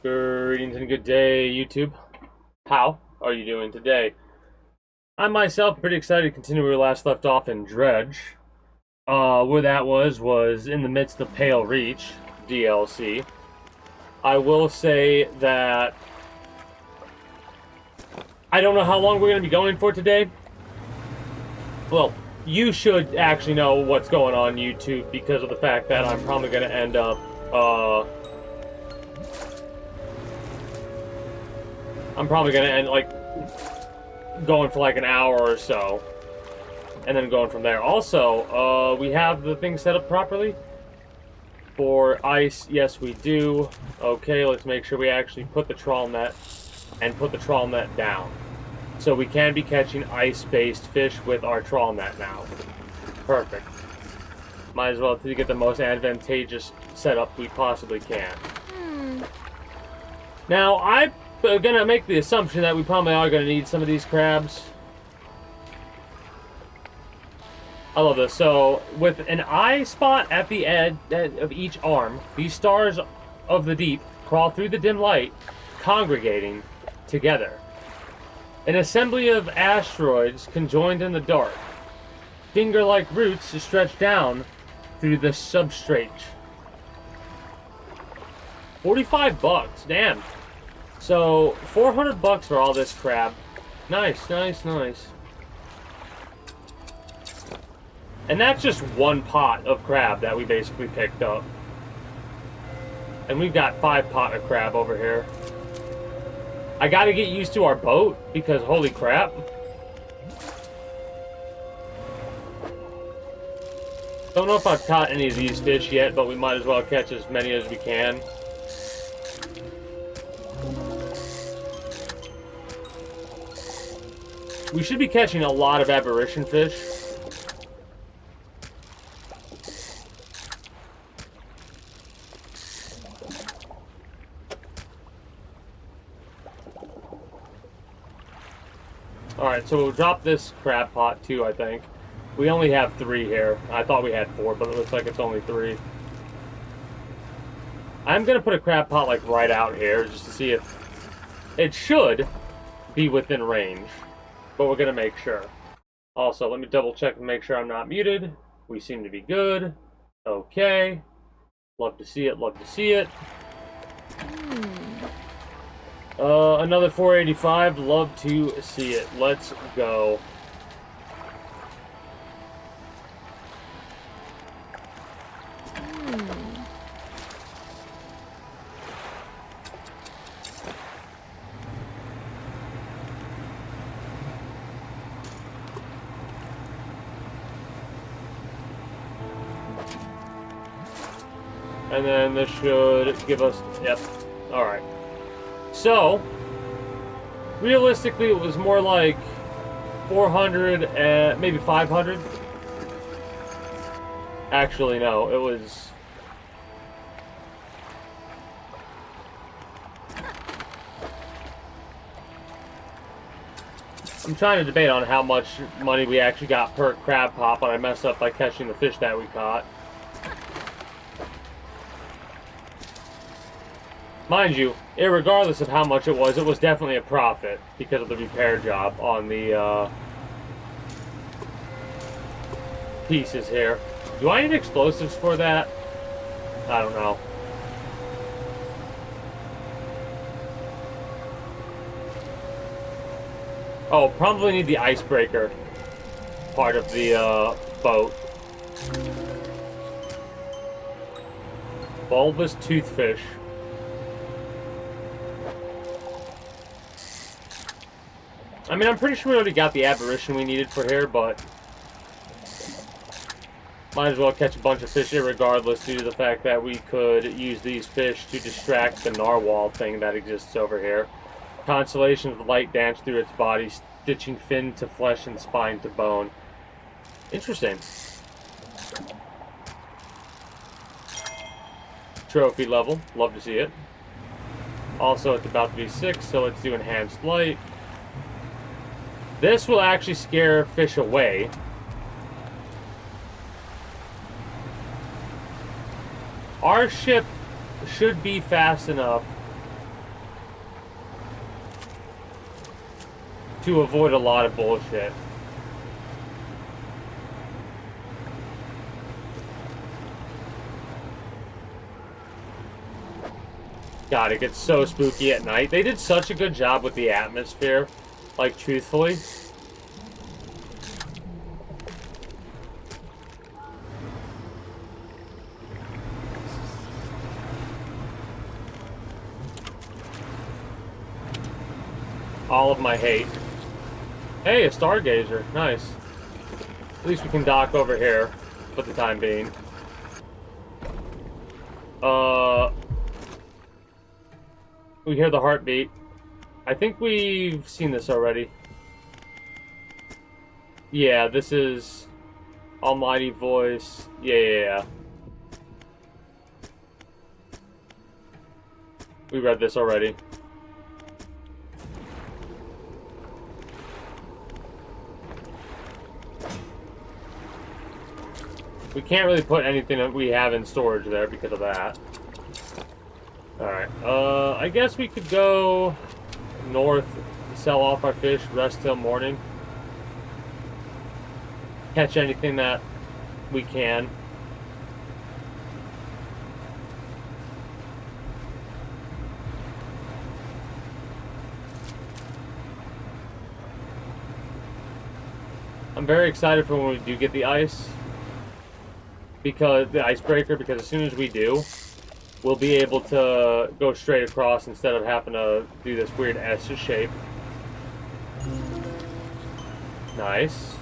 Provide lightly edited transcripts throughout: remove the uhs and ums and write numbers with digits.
Greetings and good day, YouTube. How are you doing today? I myself pretty excited to continue where we last left off in Dredge. Where that was in the midst of Pale Reach DLC. I will say that I don't know how long we're going to be going for today. Well, you should actually know what's going on YouTube because of the fact that I'm probably going to end up, going for like an hour or so. And then going from there. Also, we have the thing set up properly. For ice, yes we do. Okay, let's make sure we actually put the trawl net and put the trawl net down. So we can be catching ice-based fish with our trawl net now. Perfect. Might as well to get the most advantageous setup we possibly can. Now, I'm gonna make the assumption that we probably are gonna need some of these crabs. I love this. So, with an eye spot at the edge of each arm, these stars of the deep crawl through the dim light, congregating together. An assembly of asteroids conjoined in the dark. Finger-like roots stretch down through the substrate. 45 bucks, damn. So, 400 bucks for all this crab. Nice, nice, nice. And that's just one pot of crab that we basically picked up. And we've got 5 pot of crab over here. I gotta get used to our boat, because holy crap. Don't know if I've caught any of these fish yet, but we might as well catch as many as we can. We should be catching a lot of aberration fish. Alright, so we'll drop this crab pot too, I think. We only have 3 here. I thought we had 4, but it looks like it's only 3. I'm gonna put a crab pot like right out here just to see if it should be within range. But we're gonna make sure. Also, let me double check and make sure I'm not muted. We seem to be good. Okay. Love to see it, love to see it. Another 485. Love to see it. Let's go. And then this should give us... Yep. Alright. So, realistically, it was more like 400 and maybe 500. Actually, no, it was... I'm trying to debate on how much money we actually got per crab pot, but I messed up by catching the fish that we caught. Mind you, irregardless of how much it was definitely a profit because of the repair job on the pieces here. Do I need explosives for that? I don't know. Oh, probably need the icebreaker part of the boat. Bulbous toothfish. I mean, I'm pretty sure we already got the aberration we needed for here, but might as well catch a bunch of fish irregardless due to the fact that we could use these fish to distract the narwhal thing that exists over here. Constellation of light dance through its body, stitching fin to flesh and spine to bone. Interesting. Trophy level. Love to see it. Also, it's about to be 6, so let's do enhanced light. This will actually scare fish away. Our ship should be fast enough to avoid a lot of bullshit. God, it gets so spooky at night. They did such a good job with the atmosphere, like, truthfully. All of my hate. Hey, a stargazer. Nice. At least we can dock over here for the time being. We hear the heartbeat. I think we've seen this already. Yeah, this is Almighty Voice. Yeah. We read this already. We can't really put anything that we have in storage there because of that. Alright, I guess we could go north, sell off our fish, rest till morning. Catch anything that we can. I'm very excited for when we do get the ice. Because the icebreaker, because as soon as we do, we'll be able to go straight across instead of having to do this weird S shape. Nice.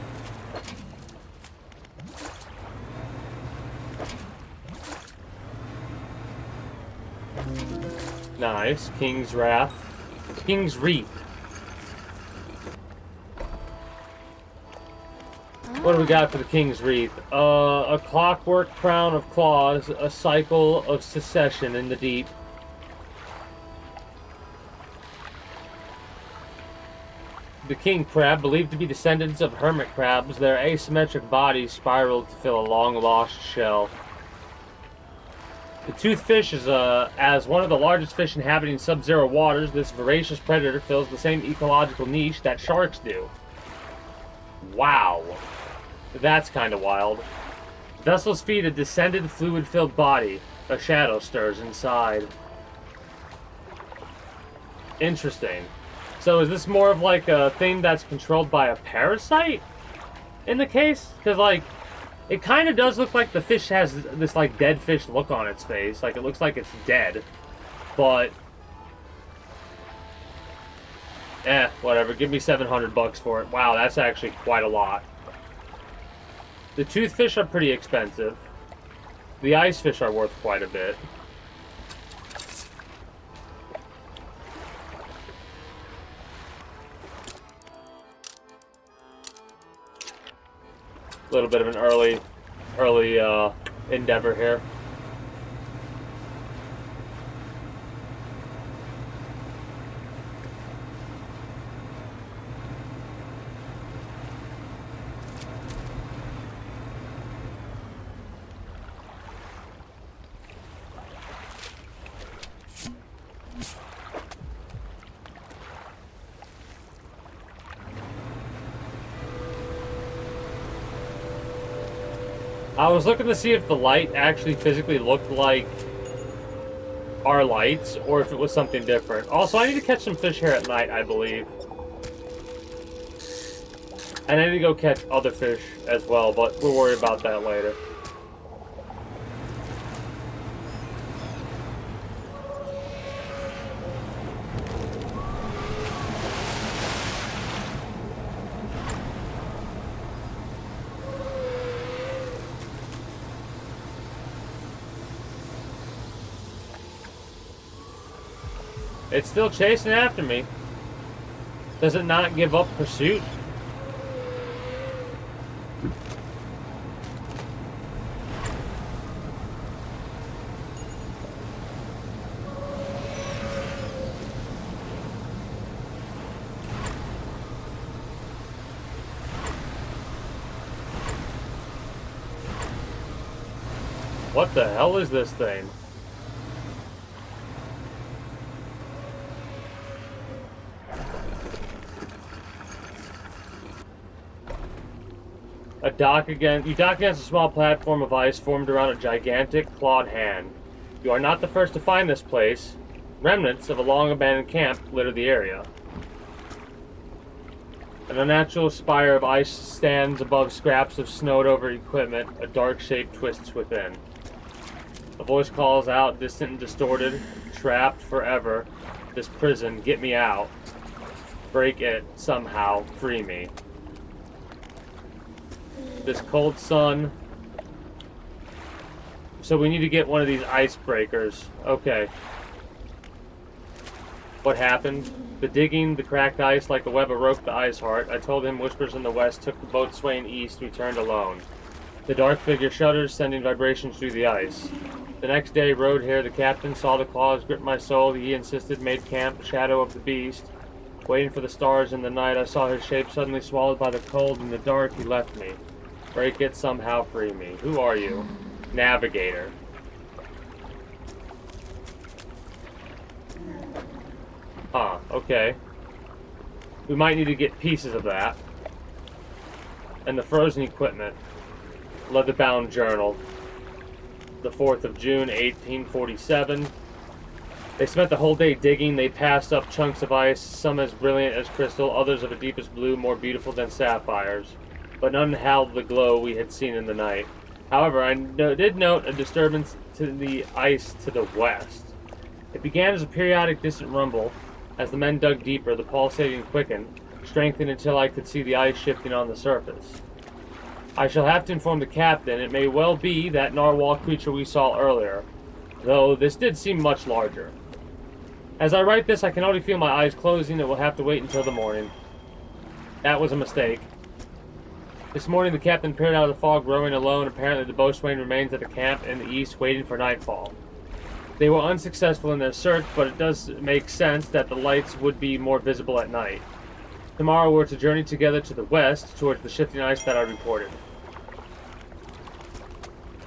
Nice. King's Wrath. King's Wreath. What do we got for the King's Wreath? A clockwork crown of claws, a cycle of secession in the deep. The king crab, believed to be descendants of hermit crabs, their asymmetric bodies spiraled to fill a long-lost shell. The toothfish is as one of the largest fish inhabiting sub-zero waters, this voracious predator fills the same ecological niche that sharks do. Wow. That's kind of wild. Vessels feed a descended, fluid-filled body. A shadow stirs inside. Interesting. So is this more of like a thing that's controlled by a parasite in the case? Because, like, it kind of does look like the fish has this, like, dead fish look on its face. Like, it looks like it's dead. But... whatever. Give me $700 for it. Wow, that's actually quite a lot. The toothfish are pretty expensive. The ice fish are worth quite a bit. A little bit of an early endeavor here. I was looking to see if the light actually physically looked like our lights, or if it was something different. Also, I need to catch some fish here at night, I believe. And I need to go catch other fish as well, but we'll worry about that later. It's still chasing after me. Does it not give up pursuit? What the hell is this thing? You dock against a small platform of ice formed around a gigantic clawed hand. You are not the first to find this place. Remnants of a long-abandoned camp litter the area. An unnatural spire of ice stands above scraps of snowed-over equipment. A dark shape twists within. A voice calls out, distant and distorted. Trapped forever. This prison, get me out. Break it, somehow. Free me. This cold sun. So we need to get one of these icebreakers. Okay. What happened? The digging, the cracked ice like a web of rope the ice heart. I told him whispers in the west took the boat swaying east. We turned alone. The dark figure shudders, sending vibrations through the ice. The next day, rode here. The captain saw the claws grip my soul. He insisted, made camp, shadow of the beast. Waiting for the stars in the night, I saw his shape suddenly swallowed by the cold. In the dark, he left me. Break it, somehow free me. Who are you? Navigator. Huh, okay. We might need to get pieces of that. And the frozen equipment. Leather-bound journal. The 4th of June, 1847. They spent the whole day digging. They passed up chunks of ice, some as brilliant as crystal, others of a deepest blue, more beautiful than sapphires. But none held the glow we had seen in the night. However, I did note a disturbance to the ice to the west. It began as a periodic distant rumble. As the men dug deeper, the pulsating quickened, strengthened until I could see the ice shifting on the surface. I shall have to inform the captain. It may well be that narwhal creature we saw earlier, though this did seem much larger. As I write this, I can already feel my eyes closing. It will have to wait until the morning. That was a mistake. This morning, the captain peered out of the fog, rowing alone. Apparently, the boatswain remains at the camp in the east, waiting for nightfall. They were unsuccessful in their search, but it does make sense that the lights would be more visible at night. Tomorrow, we're to journey together to the west, towards the shifting ice that I reported.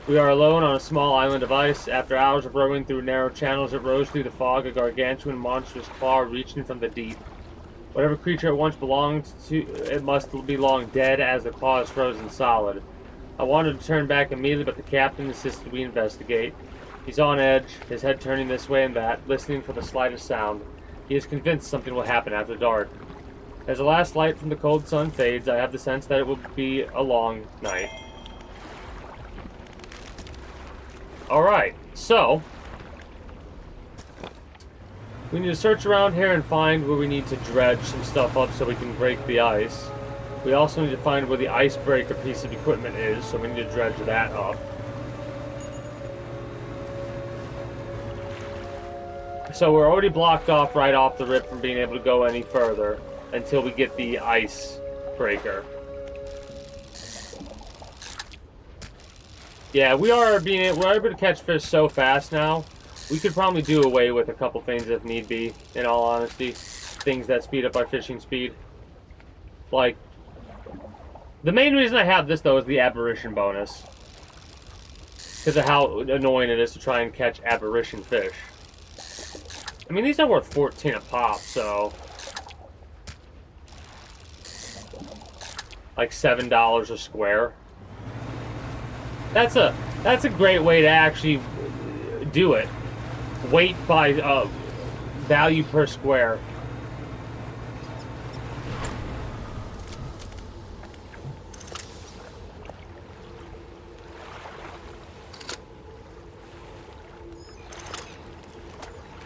We are alone on a small island of ice. After hours of rowing through narrow channels, it rose through the fog, a gargantuan, monstrous claw reaching from the deep. Whatever creature it once belonged to, it must be long dead, as the claw is frozen solid. I wanted to turn back immediately, but the captain insisted we investigate. He's on edge, his head turning this way and that, listening for the slightest sound. He is convinced something will happen after dark. As the last light from the cold sun fades, I have the sense that it will be a long night. Alright, so we need to search around here and find where we need to dredge some stuff up so we can break the ice. We also need to find where the icebreaker piece of equipment is, so we need to dredge that up. So we're already blocked off right off the rip from being able to go any further until we get the icebreaker. Yeah, we're able to catch fish so fast now. We could probably do away with a couple things if need be, in all honesty. Things that speed up our fishing speed. Like, the main reason I have this, though, is the aberration bonus. Because of how annoying it is to try and catch aberration fish. I mean, these are worth 14 a pop, so... like $7 a square. That's a great way to actually do it. Weight by value per square.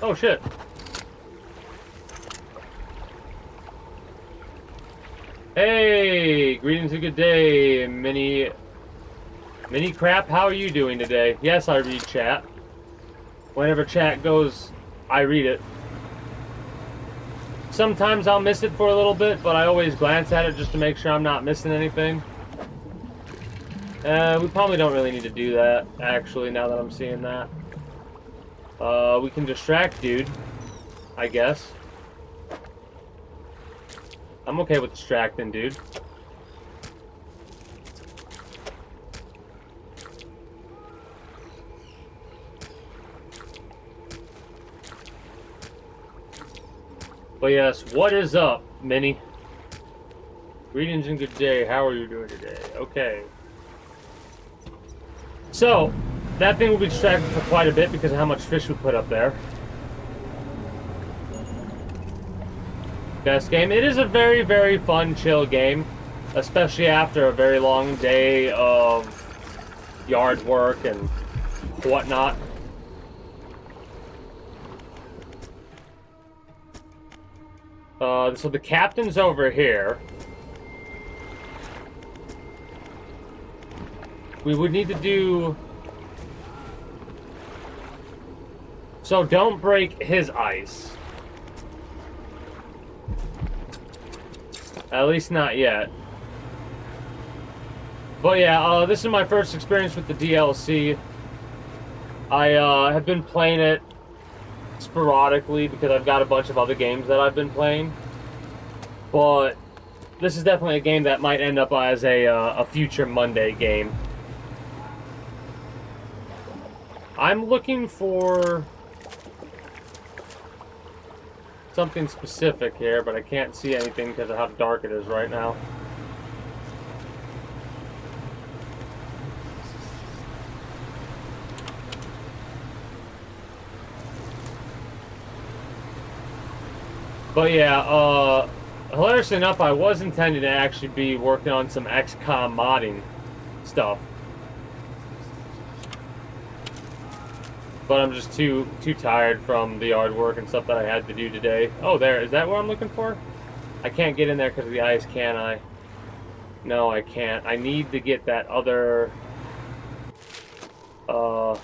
Oh shit. Hey, greetings and good day, Mini Crap. How are you doing today? Yes, I read chat. Whenever chat goes, I read it. Sometimes I'll miss it for a little bit, but I always glance at it just to make sure I'm not missing anything. We probably don't really need to do that, actually, now that I'm seeing that. We can distract dude, I guess. I'm okay with distracting dude. But yes, what is up, Minnie? Greetings and good day. How are you doing today? Okay. So, that thing will be distracted for quite a bit because of how much fish we put up there. Best game. It is a very, very fun, chill game. Especially after a very long day of yard work and whatnot. So the captain's over here. We would need to do... So don't break his ice. At least not yet. But yeah, this is my first experience with the DLC. I have been playing it sporadically because I've got a bunch of other games that I've been playing. But this is definitely a game that might end up as a future Monday game. I'm looking for something specific here, but I can't see anything because of how dark it is right now. But yeah, hilariously enough, I was intending to actually be working on some XCOM modding stuff. But I'm just too tired from the yard work and stuff that I had to do today. Oh, there. Is that what I'm looking for? I can't get in there because of the ice, can I? No, I can't. I need to get that other... that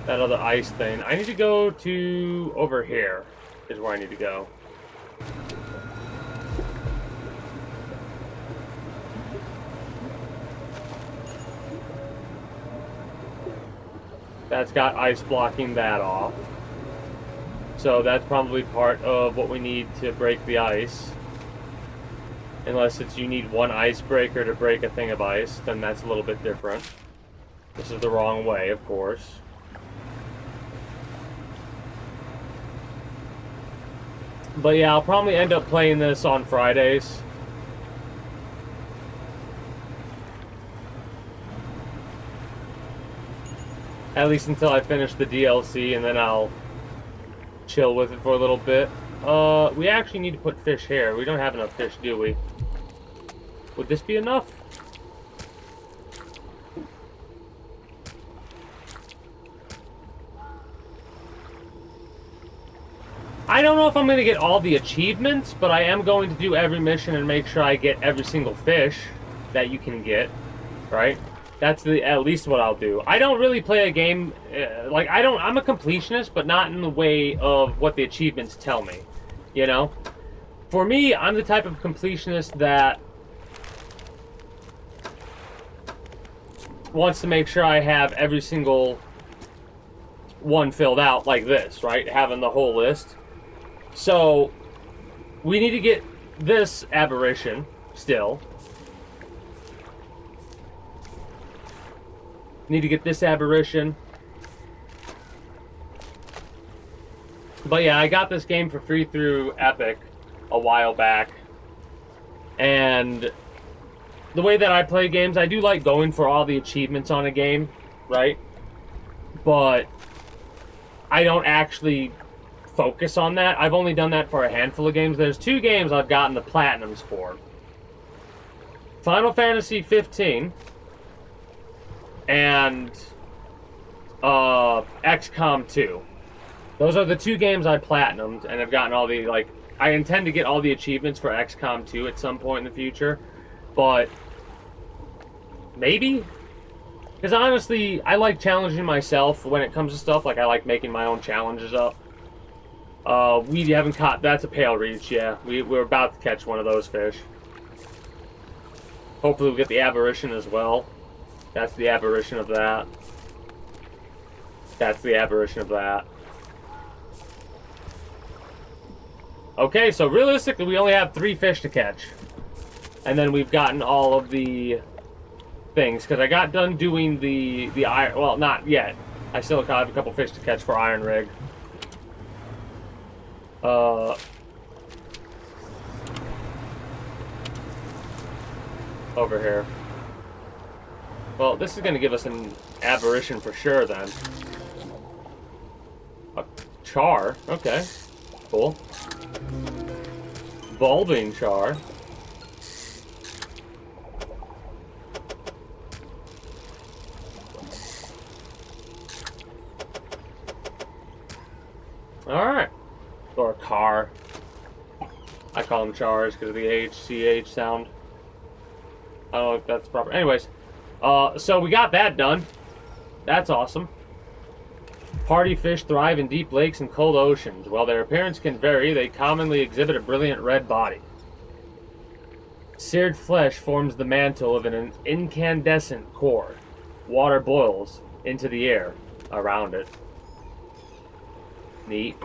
other ice thing. I need to go to... over here is where I need to go. That's got ice blocking that off. So that's probably part of what we need to break the ice. Unless it's you need one icebreaker to break a thing of ice, then that's a little bit different. This is the wrong way, of course. But yeah, I'll probably end up playing this on Fridays. At least until I finish the DLC, and then I'll chill with it for a little bit. We actually need to put fish here. We don't have enough fish, do we? Would this be enough? I don't know if I'm going to get all the achievements, but I am going to do every mission and make sure I get every single fish that you can get, right? That's at least what I'll do. I don't really play a game, like, I'm a completionist, but not in the way of what the achievements tell me, you know? For me, I'm the type of completionist that wants to make sure I have every single one filled out like this, right? Having the whole list. So, we need to get this aberration still. Need to get this aberration. But yeah, I got this game for free through Epic a while back. And the way that I play games, I do like going for all the achievements on a game, right? But I don't actually focus on that. I've only done that for a handful of games. There's 2 games I've gotten the platinums for. Final Fantasy 15 and XCOM 2. Those are the 2 games I platinumed, and I've gotten all the, like, I intend to get all the achievements for XCOM 2 at some point in the future, but maybe? Because honestly, I like challenging myself when it comes to stuff. Like, I like making my own challenges up. We haven't caught, that's a pale reach, yeah. We're about to catch one of those fish. Hopefully we'll get the aberration as well. That's the aberration of that. That's the aberration of that. Okay, so realistically, we only have 3 fish to catch. And then we've gotten all of the things, because I got done doing the iron, well, not yet. I still have a couple fish to catch for Iron Rig. over here. Well, this is going to give us an aberration for sure, then. A char. Okay. Cool. Bulbing char. Alright. Or car. I call them chars because of the HCH sound. I don't know if that's proper. Anyways. So we got that done. That's awesome. Party fish thrive in deep lakes and cold oceans. While their appearance can vary, they commonly exhibit a brilliant red body. Seared flesh forms the mantle of an incandescent core. Water boils into the air around it. Neat.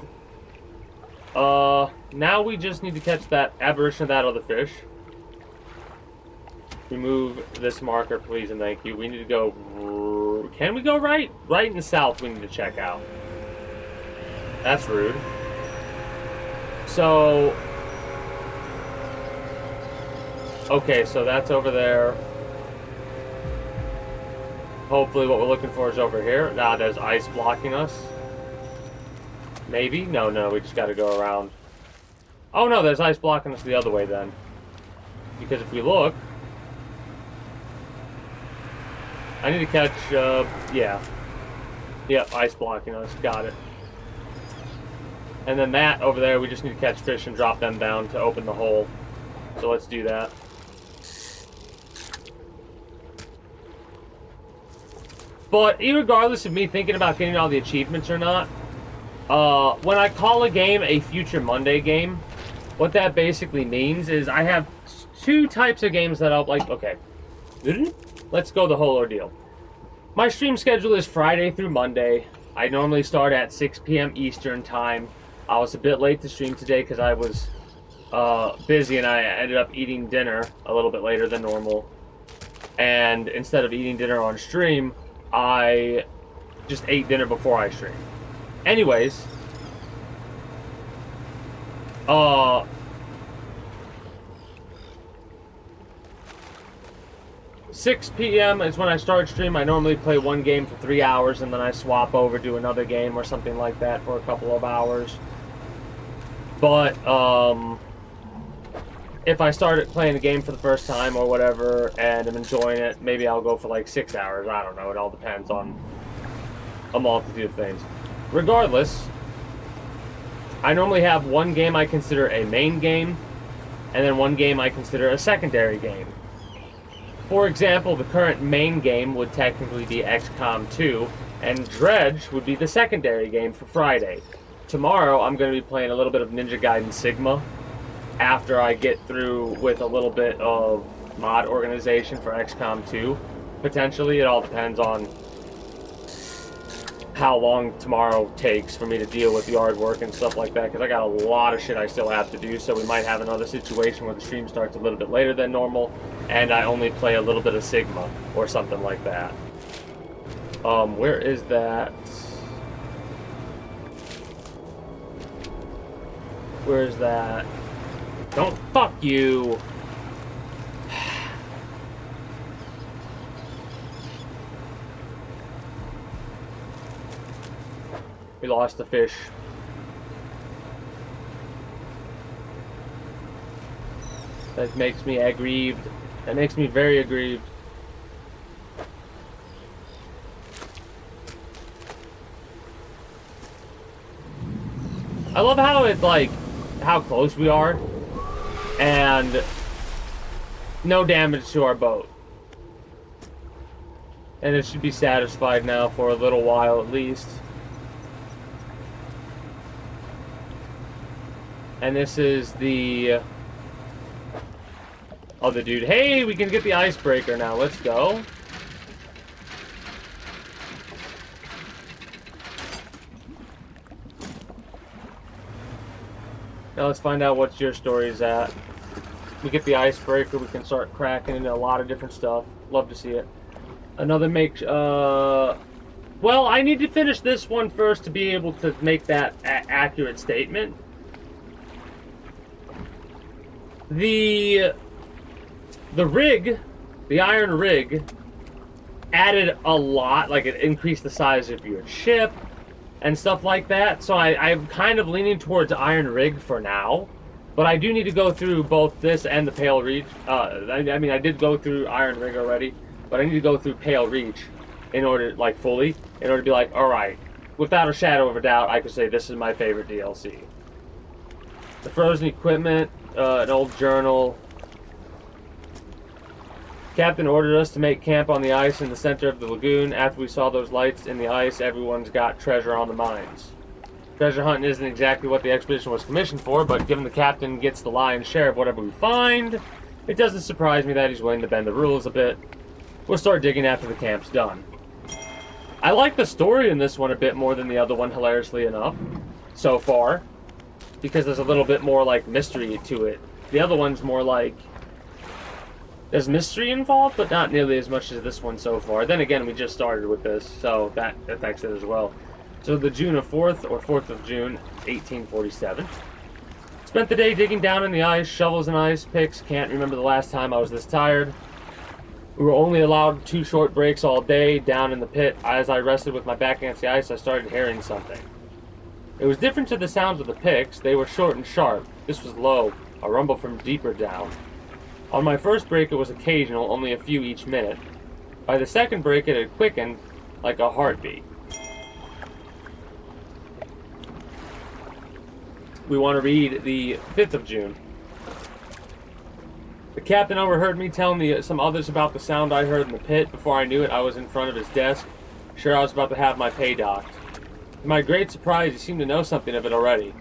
Now we just need to catch that aberration of that other fish. Remove this marker, please, and thank you. We need to go... Can we go right? Right and south we need to check out. That's rude. So... Okay, so that's over there. Hopefully what we're looking for is over here. Ah, there's ice blocking us. Maybe? No, we just gotta go around. Oh no, there's ice blocking us the other way then. Because if we look... I need to catch, yeah. Yep, ice blocking us. Got it. And then that over there, we just need to catch fish and drop them down to open the hole. So let's do that. But regardless of me thinking about getting all the achievements or not, when I call a game a Future Monday game, what that basically means is I have two types of games that I'll like, okay. Let's go the whole ordeal. My stream schedule is Friday through Monday. I normally start at 6 p.m. Eastern time. I was a bit late to stream today because I was busy and I ended up eating dinner a little bit later than normal. And instead of eating dinner on stream, I just ate dinner before I streamed. Anyways, 6 p.m. is when I start stream. I normally play one game for 3 hours and then I swap over to another game or something like that for a couple of hours. But if I started playing a game for the first time or whatever and I'm enjoying it, maybe I'll go for like 6 hours. I don't know. It all depends on a multitude of things. Regardless, I normally have one game I consider a main game and then one game I consider a secondary game. For example, the current main game would technically be XCOM 2, and Dredge would be the secondary game for Friday. Tomorrow, I'm going to be playing a little bit of Ninja Gaiden Sigma after I get through with a little bit of mod organization for XCOM 2. Potentially, it all depends on how long tomorrow takes for me to deal with yard work and stuff like that, because I got a lot of shit I still have to do, so we might have another situation where the stream starts a little bit later than normal, and I only play a little bit of Sigma, or something like that. Where is that? Where is that? Don't fuck you! We lost the fish. That makes me aggrieved. That makes me very aggrieved. I love how it, like, how close we are. And no damage to our boat. And it should be satisfied now for a little while at least. And this is the other dude. Hey, we can get the icebreaker now. Let's go. Now let's find out what your story's at. We get the icebreaker, we can start cracking into a lot of different stuff. Love to see it. Another well, I need to finish this one first to be able to make that accurate statement. The rig the iron rig added a lot, like it increased the size of your ship and stuff like that. So I'm kind of leaning towards iron rig for now. But I do need to go through both this and the Pale Reach. I mean, I did go through Iron Rig already, but I need to go through Pale Reach in order, like, fully, in order to be like, alright, without a shadow of a doubt, I could say this is my favorite DLC. The frozen equipment, an old journal. Captain ordered us to make camp on the ice in the center of the lagoon. After we saw those lights in the ice, everyone's got treasure on the mines. Treasure hunting isn't exactly what the expedition was commissioned for, but given the captain gets the lion's share of whatever we find, it doesn't surprise me that he's willing to bend the rules a bit. We'll start digging after the camp's done. I like the story in this one a bit more than the other one, hilariously enough, so far, because there's a little bit more, like, mystery to it. The other one's more like, there's mystery involved, but not nearly as much as this one so far. Then again, we just started with this, so that affects it as well. So the June of 4th, or 4th of June, 1847. Spent the day digging down in the ice, shovels and ice picks. Can't remember the last time I was this tired. We were only allowed 2 short breaks all day down in the pit. As I rested with my back against the ice, I started hearing something. It was different to the sounds of the picks. They were short and sharp. This was low, a rumble from deeper down. On my first break, it was occasional, only a few each minute. By the second break, it had quickened like a heartbeat. We want to read the 5th of June. The captain overheard me telling some others about the sound I heard in the pit. Before I knew it, I was in front of his desk. Sure, I was about to have my pay docked. To my great surprise, he seemed to know something of it already.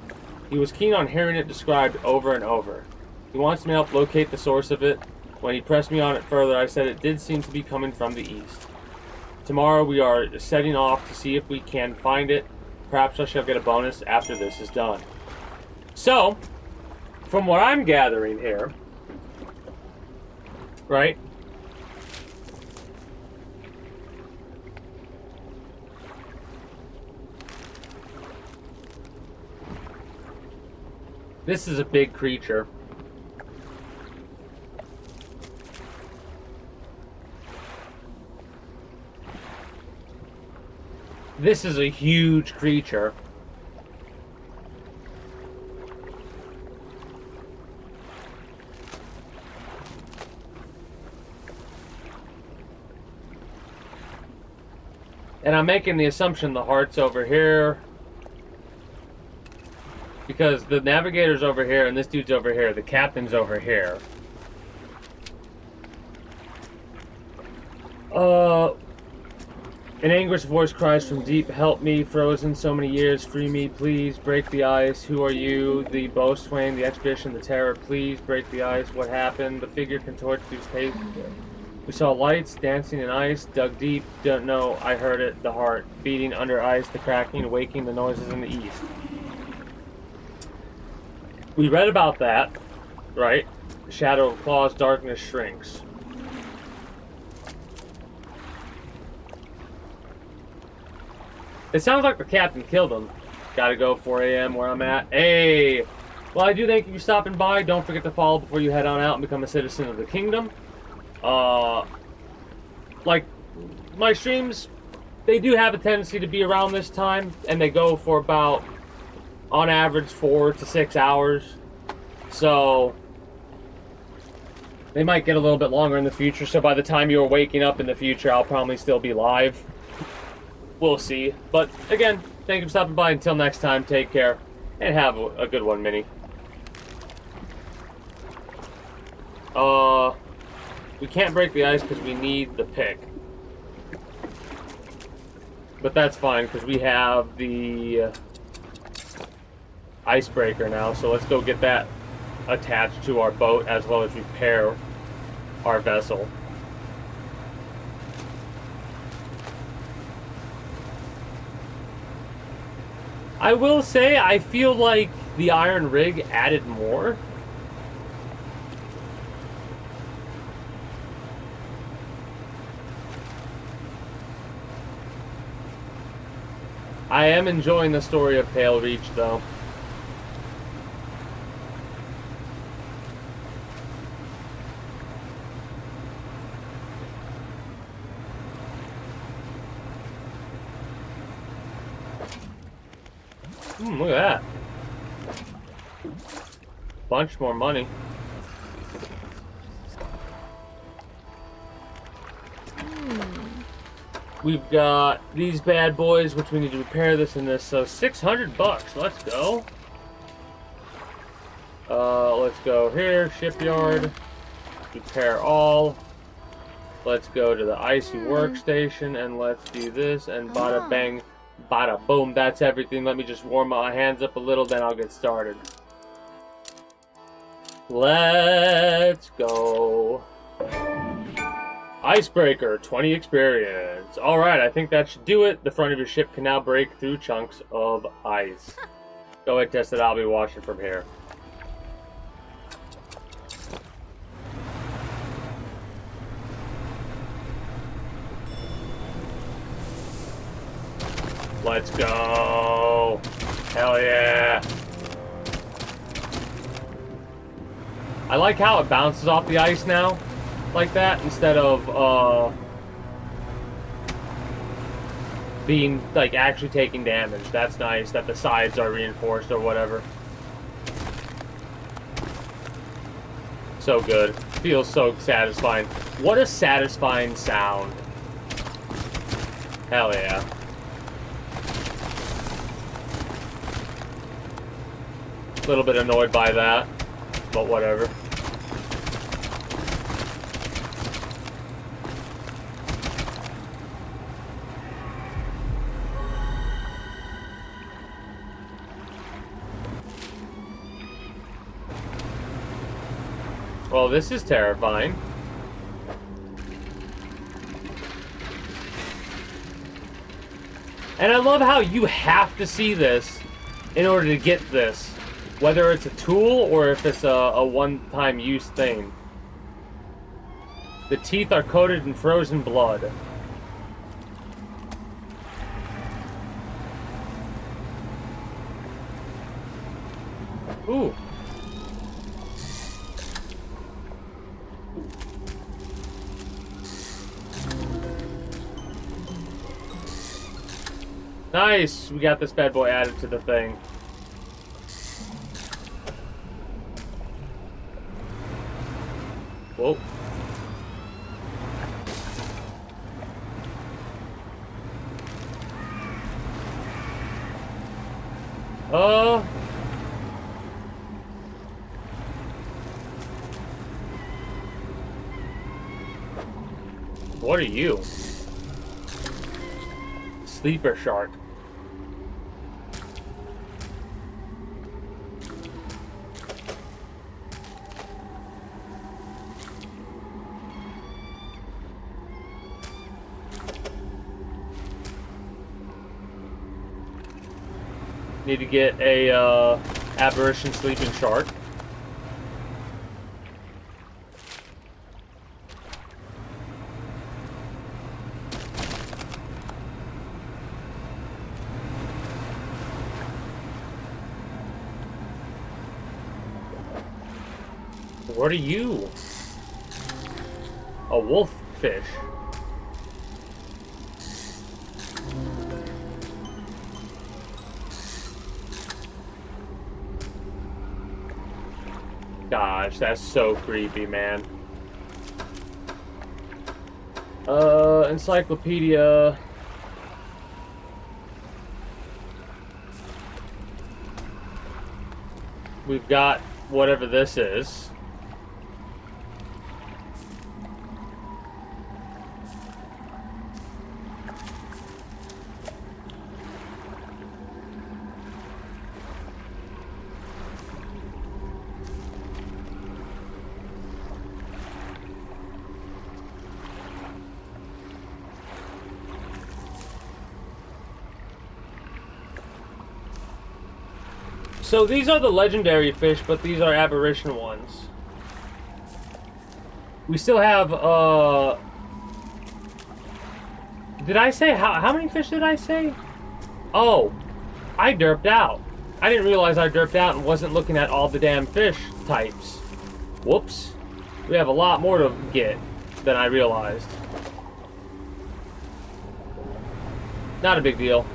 He was keen on hearing it described over and over. He wants me to help locate the source of it. When he pressed me on it further, I said it did seem to be coming from the east. Tomorrow we are setting off to see if we can find it. Perhaps I shall get a bonus after this is done. So, from what I'm gathering here, right? This is a big creature. This is a huge creature. And I'm making the assumption the heart's over here. Because the navigator's over here and this dude's over here. The captain's over here. An anguished voice cries from deep, "Help me, frozen so many years, free me, please, break the ice. Who are you? The boatswain, the expedition, the terror, please, break the ice. What happened?" The figure contorts through space. We saw lights, dancing in ice, dug deep, don't know, I heard it, the heart, beating under ice, the cracking, waking the noises in the east. We read about that, right? Shadow of claws, darkness shrinks. It sounds like the captain killed him. Gotta go, 4 a.m. where I'm at. Hey! Well, I do thank you for stopping by. Don't forget to follow before you head on out and become a citizen of the kingdom. Like, my streams, they do have a tendency to be around this time, and they go for about, on average, 4 to 6 hours. So, they might get a little bit longer in the future, so by the time you're waking up in the future, I'll probably still be live. We'll see. But, again, thank you for stopping by. Until next time, take care, and have a good one, Minnie. We can't break the ice because we need the pick. But that's fine, because we have the icebreaker now, so let's go get that attached to our boat, as well as repair our vessel. I will say, I feel like the iron rig added more. I am enjoying the story of Pale Reach, though. Look at that. Bunch more money. We've got these bad boys, which we need to repair this and this. So $600. Let's go. Let's go here. Shipyard. Repair all. Let's go to the icy workstation and let's do this. And bada bang, bada boom. That's everything. Let me just warm my hands up a little, then I'll get started. Let's go. Icebreaker, 20 experience. Alright, I think that should do it. The front of your ship can now break through chunks of ice. Go ahead, test it. I'll be watching from here. Let's go. Hell yeah. I like how it bounces off the ice now. Like that, instead of being like actually taking damage. That's nice that the sides are reinforced or whatever. So good. Feels so satisfying. What a satisfying sound. Hell yeah. A little bit annoyed by that, but whatever. Well, this is terrifying. And I love how you have to see this in order to get this. Whether it's a tool or if it's a one-time use thing. The teeth are coated in frozen blood. Ooh. Nice! We got this bad boy added to the thing. Whoa. What are you? Sleeper shark. Need to get a aberration sleeping shark. What are you? A wolf fish. Gosh, that's so creepy, man. Encyclopedia. We've got whatever this is. So these are the legendary fish, but these are aberration ones. We still have, did I say, how many fish did I say? Oh, I derped out. I didn't realize I derped out and wasn't looking at all the damn fish types. Whoops. We have a lot more to get than I realized. Not a big deal.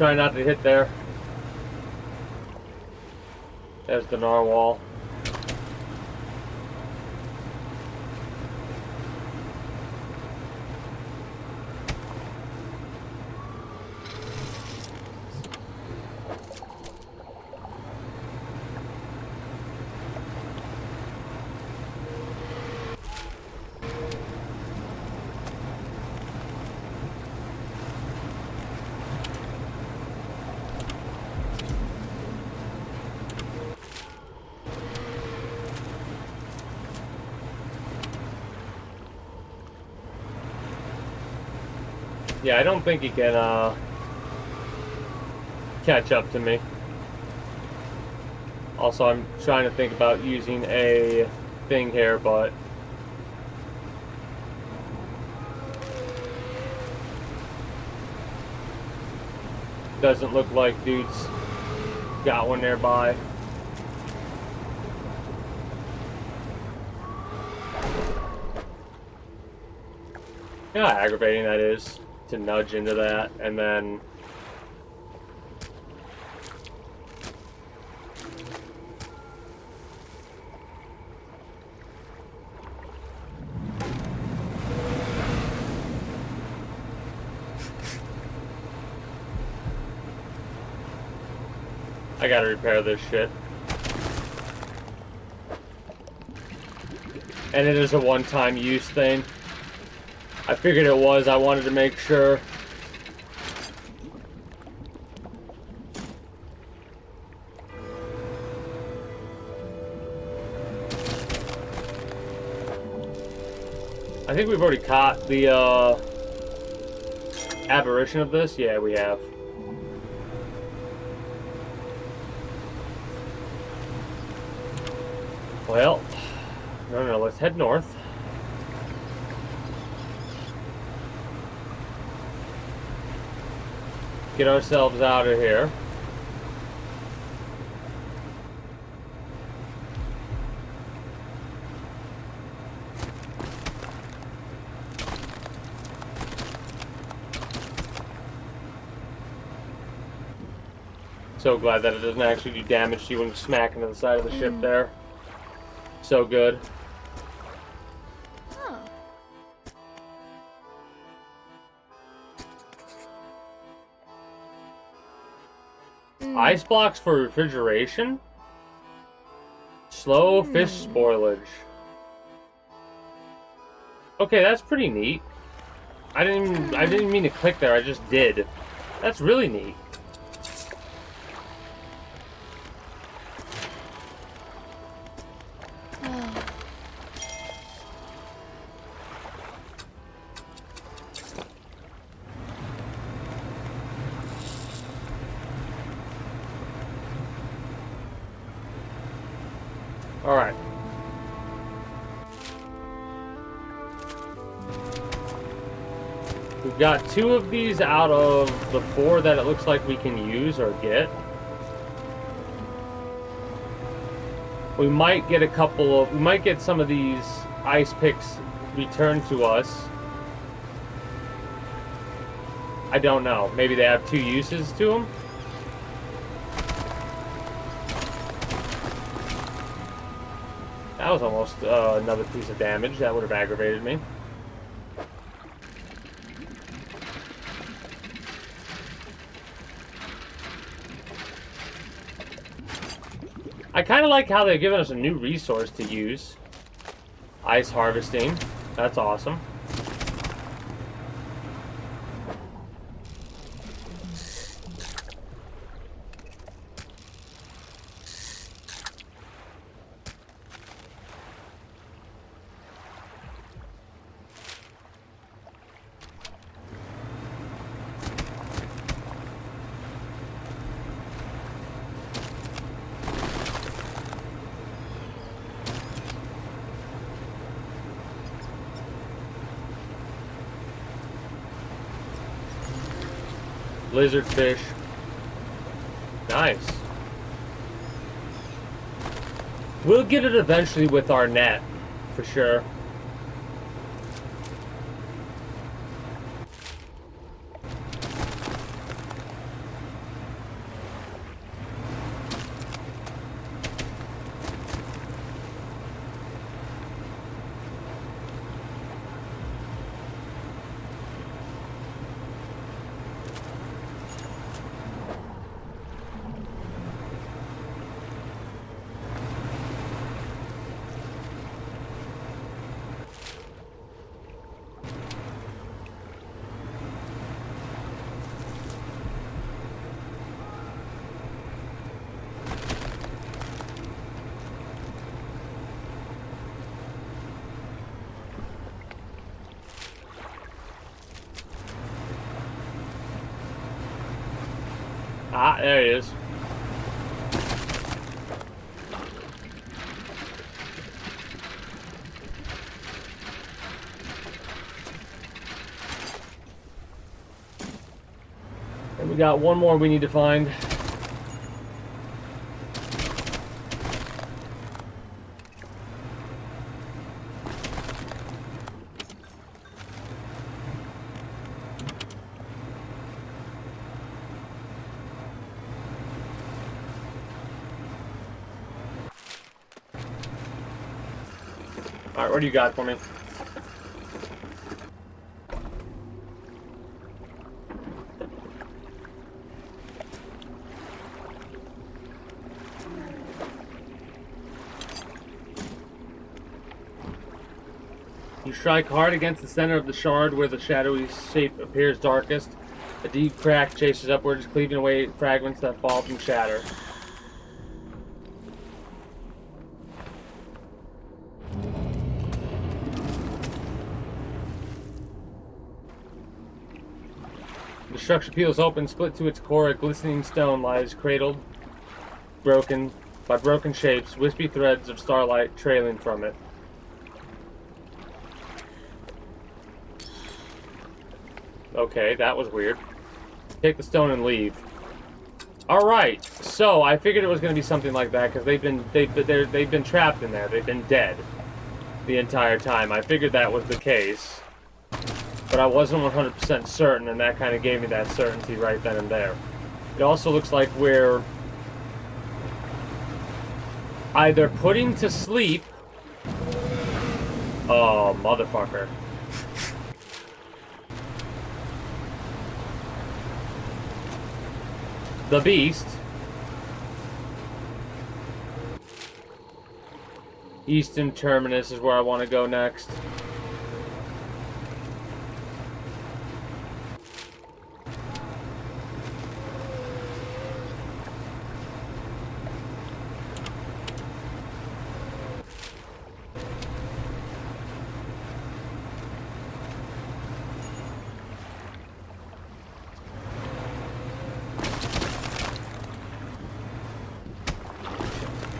try not to hit there. There's the narwhal. Yeah, I don't think he can catch up to me. Also, I'm trying to think about using a thing here, but doesn't look like dude's got one nearby. You know how aggravating that is to nudge into that and then I gotta repair this shit. And it is a one-time use thing. I figured it was. I wanted to make sure. I think we've already caught the aberration of this. Yeah, we have. Well, no, let's head north. Get ourselves out of here. So glad that it doesn't actually do damage to you when you smack into the side of the ship there. So good. Ice blocks for refrigeration? Slow fish spoilage. Okay, that's pretty neat. I didn't mean to click there, I just did. That's really neat. Alright. We've got 2 of these out of the 4 that it looks like we can use or get. We might get we might get some of these ice picks returned to us. I don't know. Maybe they have 2 uses to them. That was almost another piece of damage. That would have aggravated me. I kind of like how they're giving us a new resource to use. Ice harvesting. That's awesome. Lizard fish. Nice. We'll get it eventually with our net, for sure. Ah, there he is. And we got one more we need to find. Alright, what do you got for me? You strike hard against the center of the shard where the shadowy shape appears darkest. A deep crack chases upwards, cleaving away fragments that fall from shatter. The structure peels open, split to its core. A glistening stone lies cradled, broken by broken shapes, wispy threads of starlight trailing from it. Okay, that was weird. Take the stone and leave. All right, so I figured it was going to be something like that because they've been trapped in there. They've been dead the entire time. I figured that was the case, but I wasn't 100% certain, and that kind of gave me that certainty right then and there. It also looks like we're either putting to sleep. Oh, motherfucker. The beast. Eastern Terminus is where I want to go next.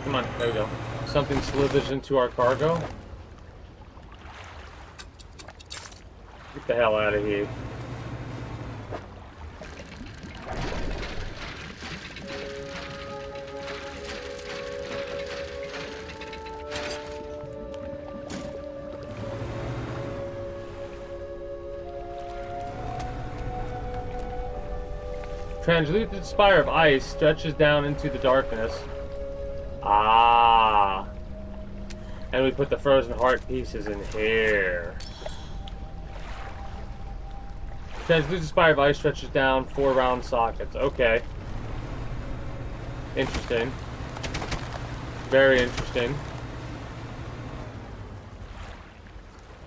Come on, there we go. Something slithers into our cargo. Get the hell out of here. Translucent spire of ice stretches down into the darkness. Ah. And we put the frozen heart pieces in here. Translucent spire of ice stretches down 4 round sockets. Okay. Interesting. Very interesting.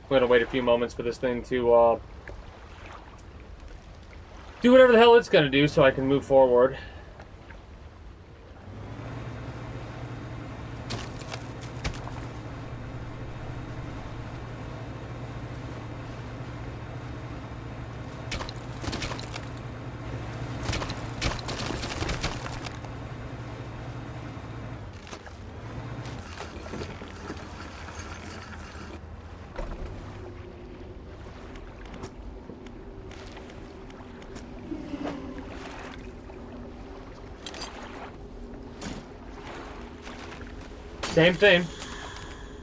I'm gonna wait a few moments for this thing to do whatever the hell it's gonna do so I can move forward. Same thing.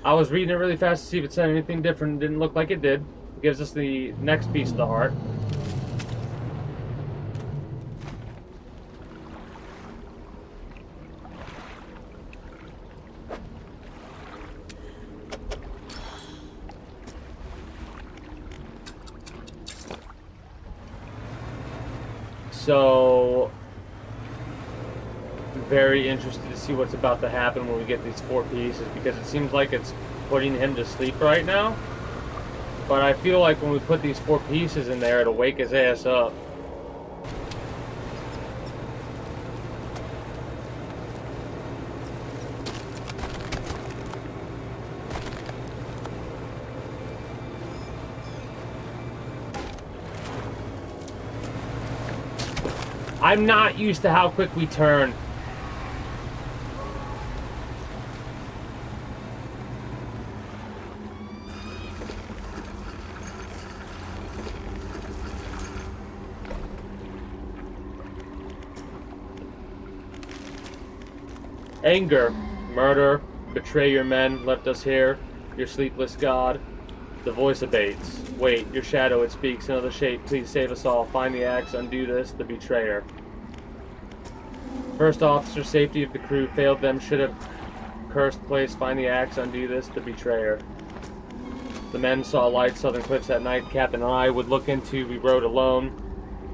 I was reading it really fast to see if it said anything different. It didn't look like it did. It gives us the next piece of the heart. So, very interested to see what's about to happen when we get these 4 pieces, because it seems like it's putting him to sleep right now. But I feel like when we put these 4 pieces in there, it'll wake his ass up. I'm not used to how quick we turn. Anger, murder, betray your men, left us here, your sleepless god. The voice abates. Wait, your shadow, it speaks, another shape, please save us all. Find the axe, undo this, the betrayer. First officer, safety of the crew, failed them, should have cursed place, find the axe, undo this, the betrayer. The men saw light, southern cliffs at night, Captain and I would look into, we rode alone.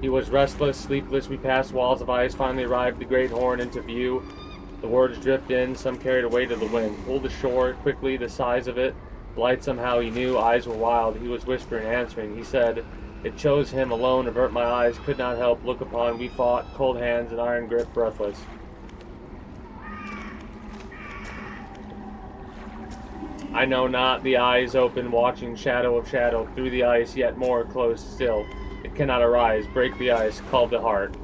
He was restless, sleepless, we passed walls of ice, finally arrived the great horn into view. The words drift in, some carried away to the wind. Pulled ashore, quickly, the size of it. Light somehow he knew, eyes were wild. He was whispering, answering. He said, it chose him alone, avert my eyes, could not help, look upon. We fought, cold hands and iron grip, breathless. I know not, the eyes open, watching shadow of shadow, through the ice, yet more closed still. It cannot arise, break the ice, called the heart.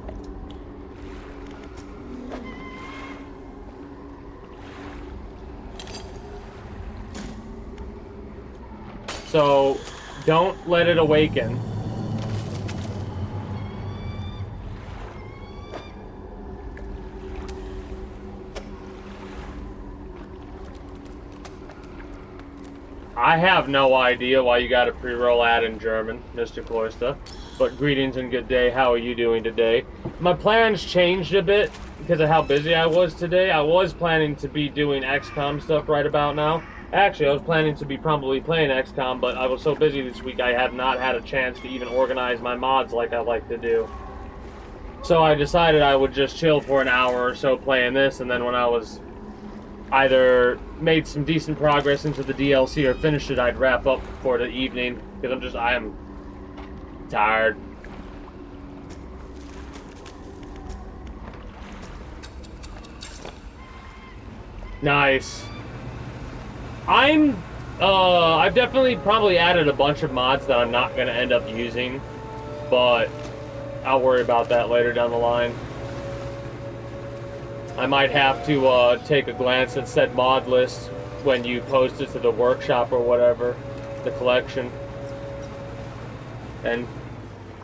So, don't let it awaken. I have no idea why you got a pre-roll ad in German, Mr. Cloyster. But greetings and good day. How are you doing today? My plans changed a bit because of how busy I was today. I was planning to be doing XCOM stuff right about now. Actually, I was planning to be probably playing XCOM, but I was so busy this week I have not had a chance to even organize my mods like I like to do. So I decided I would just chill for an hour or so playing this, and then when I was either made some decent progress into the DLC or finished it, I'd wrap up for the evening, because I am tired. Nice. I've definitely probably added a bunch of mods that I'm not going to end up using, but I'll worry about that later down the line. I might have to take a glance at said mod list when you post it to the workshop or whatever, the collection, and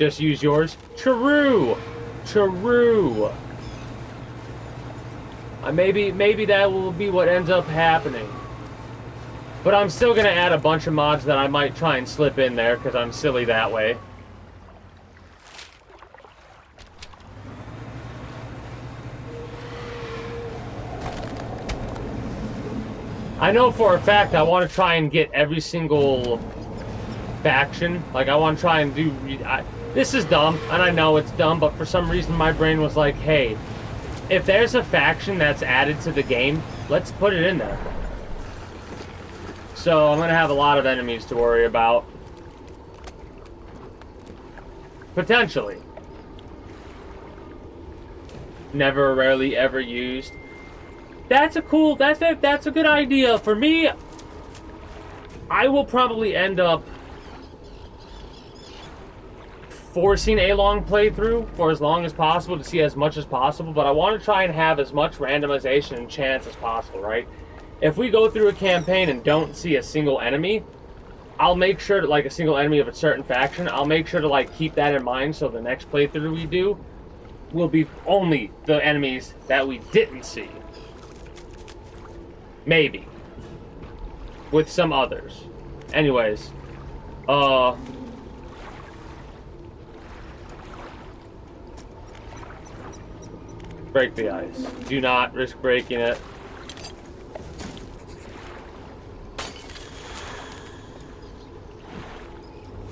just use yours. True! Maybe that will be what ends up happening. But I'm still going to add a bunch of mods that I might try and slip in there, because I'm silly that way. I know for a fact I want to try and get every single faction. Like, I want to try and do... this is dumb, and I know it's dumb, but for some reason my brain was like, hey, if there's a faction that's added to the game, let's put it in there. So I'm going to have a lot of enemies to worry about. Potentially. Never, rarely, ever used. That's a good idea. For me, I will probably end up forcing a long playthrough for as long as possible to see as much as possible, but I want to try and have as much randomization and chance as possible, right? If we go through a campaign and don't see a single enemy, I'll make sure to, like, a single enemy of a certain faction, I'll make sure to, like, keep that in mind so the next playthrough we do will be only the enemies that we didn't see. Maybe. With some others. Anyways. Break the ice. Do not risk breaking it.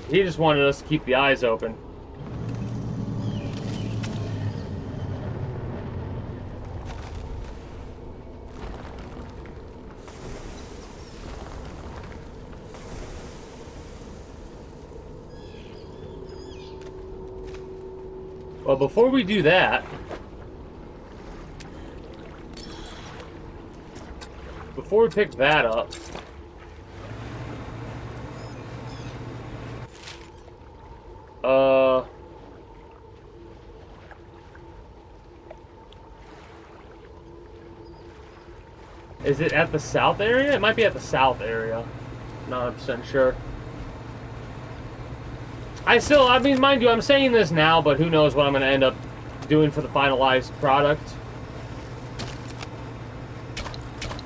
He just wanted us to keep the eyes open. Well, before we do that, before we pick that up, Is it at the south area? It might be at the south area. Not 100% sure. I mean, mind you, I'm saying this now, but who knows what I'm going to end up doing for the finalized product.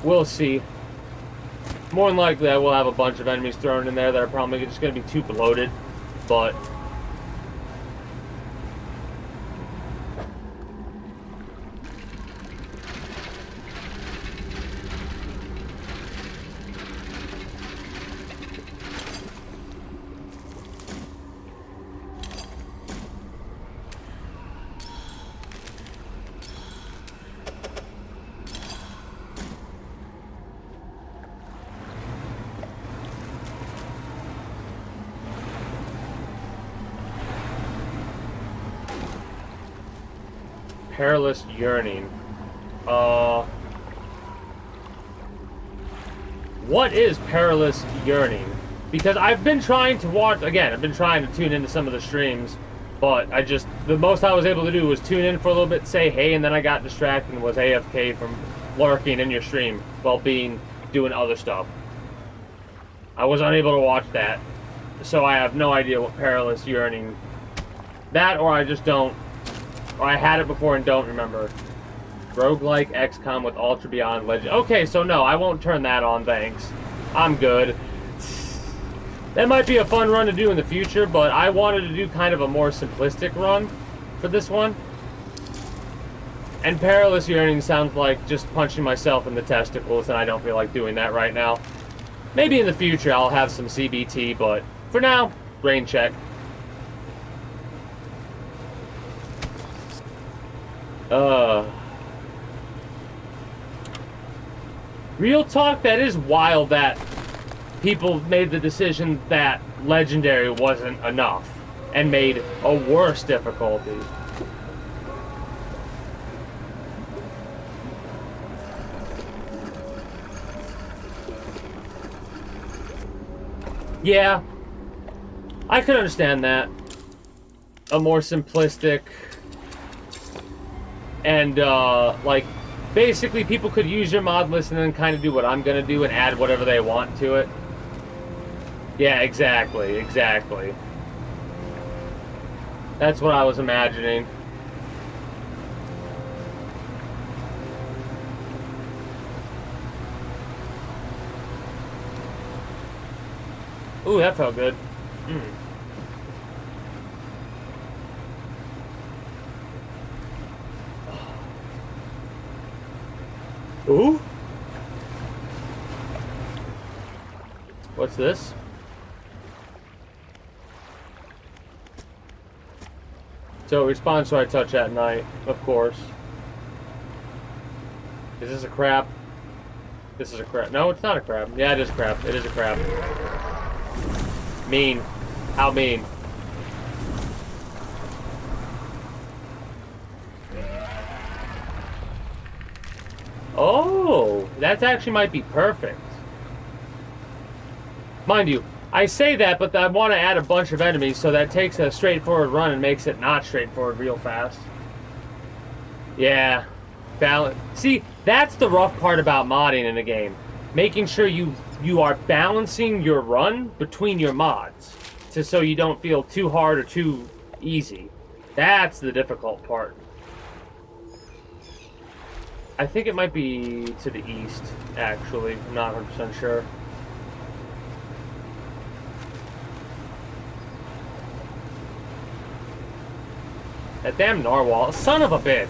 We'll see. More than likely, I will have a bunch of enemies thrown in there that are probably just going to be too bloated, but... Perilous Yearning. What is Perilous Yearning? Because I've been trying to watch, again, I've been trying to tune into some of the streams, but the most I was able to do was tune in for a little bit, say hey, and then I got distracted and was AFK from lurking in your stream while doing other stuff. I was unable to watch that, so I have no idea what Perilous Yearning... That, or I just don't... Or I had it before and don't remember. Roguelike XCOM with Ultra Beyond Legend. Okay, so no, I won't turn that on, thanks. I'm good. That might be a fun run to do in the future, but I wanted to do kind of a more simplistic run for this one. And Perilous Yearning sounds like just punching myself in the testicles, and I don't feel like doing that right now. Maybe in the future I'll have some CBT, but for now, brain check. Real talk, that is wild that people made the decision that Legendary wasn't enough and made a worse difficulty. Yeah, I could understand that. A more simplistic... And, like, basically people could use your mod list and then kind of do what I'm going to do and add whatever they want to it. Yeah, exactly, exactly. That's what I was imagining. Ooh, that felt good. Ooh? What's this? So it responds to I touch at night, of course. Is this a crab? This is a crab. No, it's not a crab. Yeah, it is a crab. It is a crab. Mean. How mean? Oh, that actually might be perfect. Mind you, I say that, but I want to add a bunch of enemies, so that takes a straightforward run and makes it not straightforward real fast. Yeah. Balance. See, that's the rough part about modding in a game. Making sure you are balancing your run between your mods, so you don't feel too hard or too easy. That's the difficult part. I think it might be to the east, actually. I'm not 100% sure. That damn narwhal. Son of a bitch.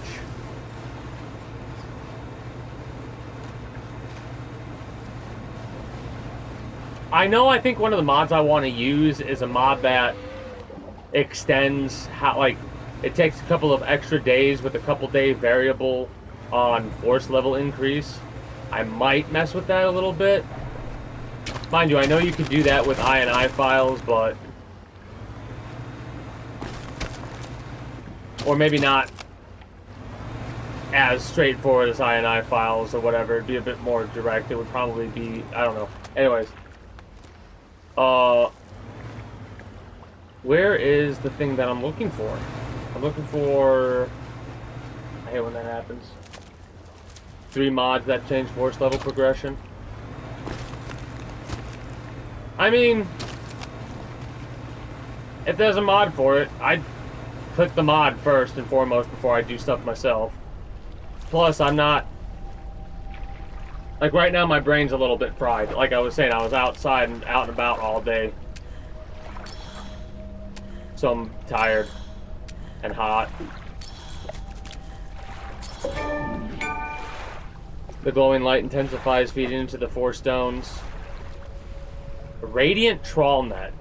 I think one of the mods I want to use is a mod that extends how, like, it takes a couple of extra days with a couple day variable on force level increase. I might mess with that a little bit. Mind you, I know you could do that with INI files, but... Or maybe not as straightforward as INI files or whatever. It'd be a bit more direct. It would probably be... I don't know. Anyways. Where is the thing that I'm looking for? I'm looking for... I hate when that happens. 3 mods that change force level progression. I mean, if there's a mod for it, I'd click the mod first and foremost before I do stuff myself. Plus, I'm not... Like, right now, my brain's a little bit fried. Like I was saying, I was outside and out and about all day. So I'm tired and hot. The glowing light intensifies, feeding into the 4 stones. Radiant trawl net.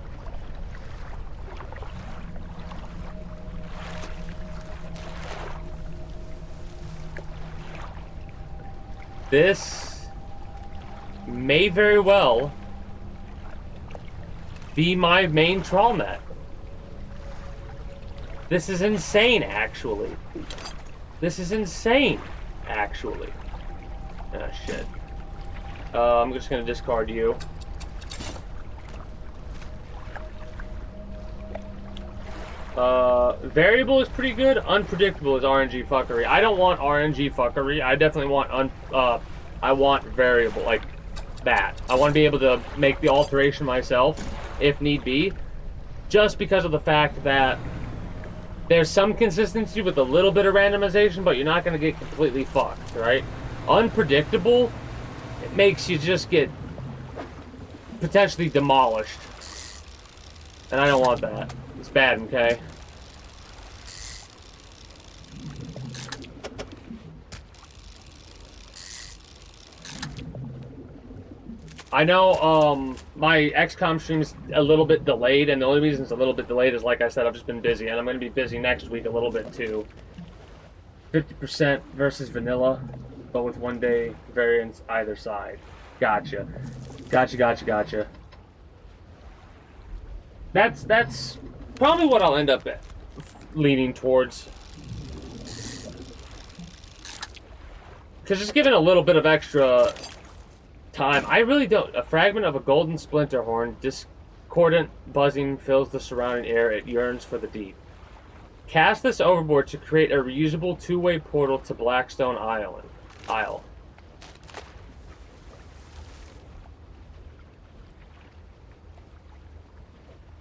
This may very well be my main trawl net. This is insane, actually. This is insane, actually. Ah, shit. I'm just gonna discard you. Variable is pretty good. Unpredictable is RNG fuckery. I don't want RNG fuckery. I definitely want I want variable, like that. I want to be able to make the alteration myself, if need be, just because of the fact that there's some consistency with a little bit of randomization, but you're not going to get completely fucked, right? Unpredictable, it makes you just get potentially demolished. And I don't want that. It's bad, okay? I know, my XCOM stream is a little bit delayed, and the only reason it's a little bit delayed is, like I said, I've just been busy, and I'm going to be busy next week a little bit, too. 50% versus vanilla, but with 1-day variance either side. Gotcha. Gotcha. That's probably what I'll end up leaning towards. Because just giving a little bit of extra time, I really don't. A fragment of a golden splinter horn, discordant buzzing fills the surrounding air. It yearns for the deep. Cast this overboard to create a reusable 2-way portal to Blackstone Isle.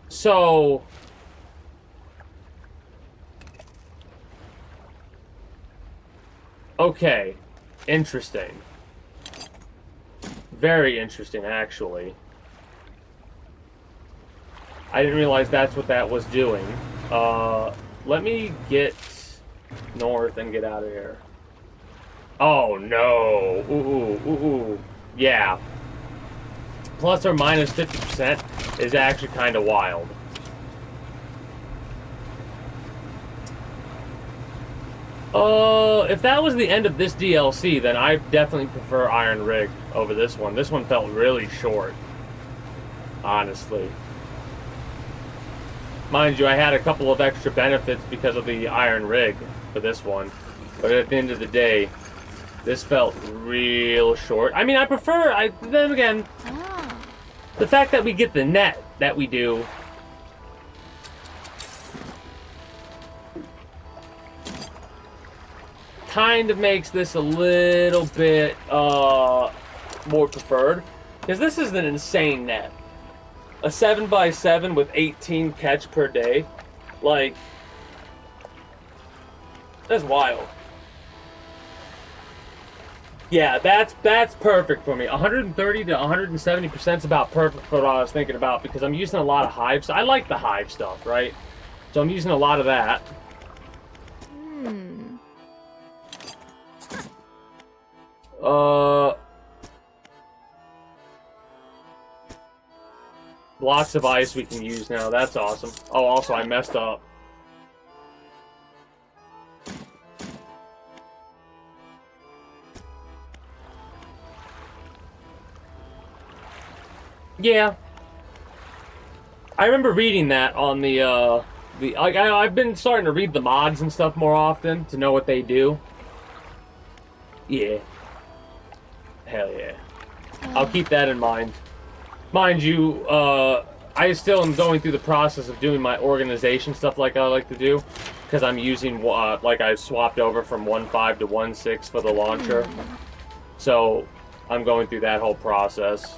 So, okay, interesting. Very interesting, actually. I didn't realize that's what that was doing. Let me get north and get out of here. Oh, no. Ooh. Yeah. Plus or minus 50% is actually kind of wild. If that was the end of this DLC, then I definitely prefer Iron Rig over this one. This one felt really short, honestly. Mind you, I had a couple of extra benefits because of the Iron Rig for this one. But at the end of the day, this felt real short. I mean, I prefer, then again, the fact that we get the net that we do, kind of makes this a little bit more preferred, because this is an insane net. A 7x7 with 18 catch per day, like, that's wild. Yeah, that's perfect for me. 130 to 170% is about perfect for what I was thinking about, because I'm using a lot of hive. So I like the hive stuff, right? So I'm using a lot of that. Lots of ice we can use now. That's awesome. Oh, also I messed up. Yeah. I remember reading that on I've been starting to read the mods and stuff more often to know what they do. Yeah. Hell yeah. I'll keep that in mind. Mind you, I still am going through the process of doing my organization stuff like I like to do, because I'm using, like I swapped over from 1.5 to 1.6 for the launcher. So I'm going through that whole process.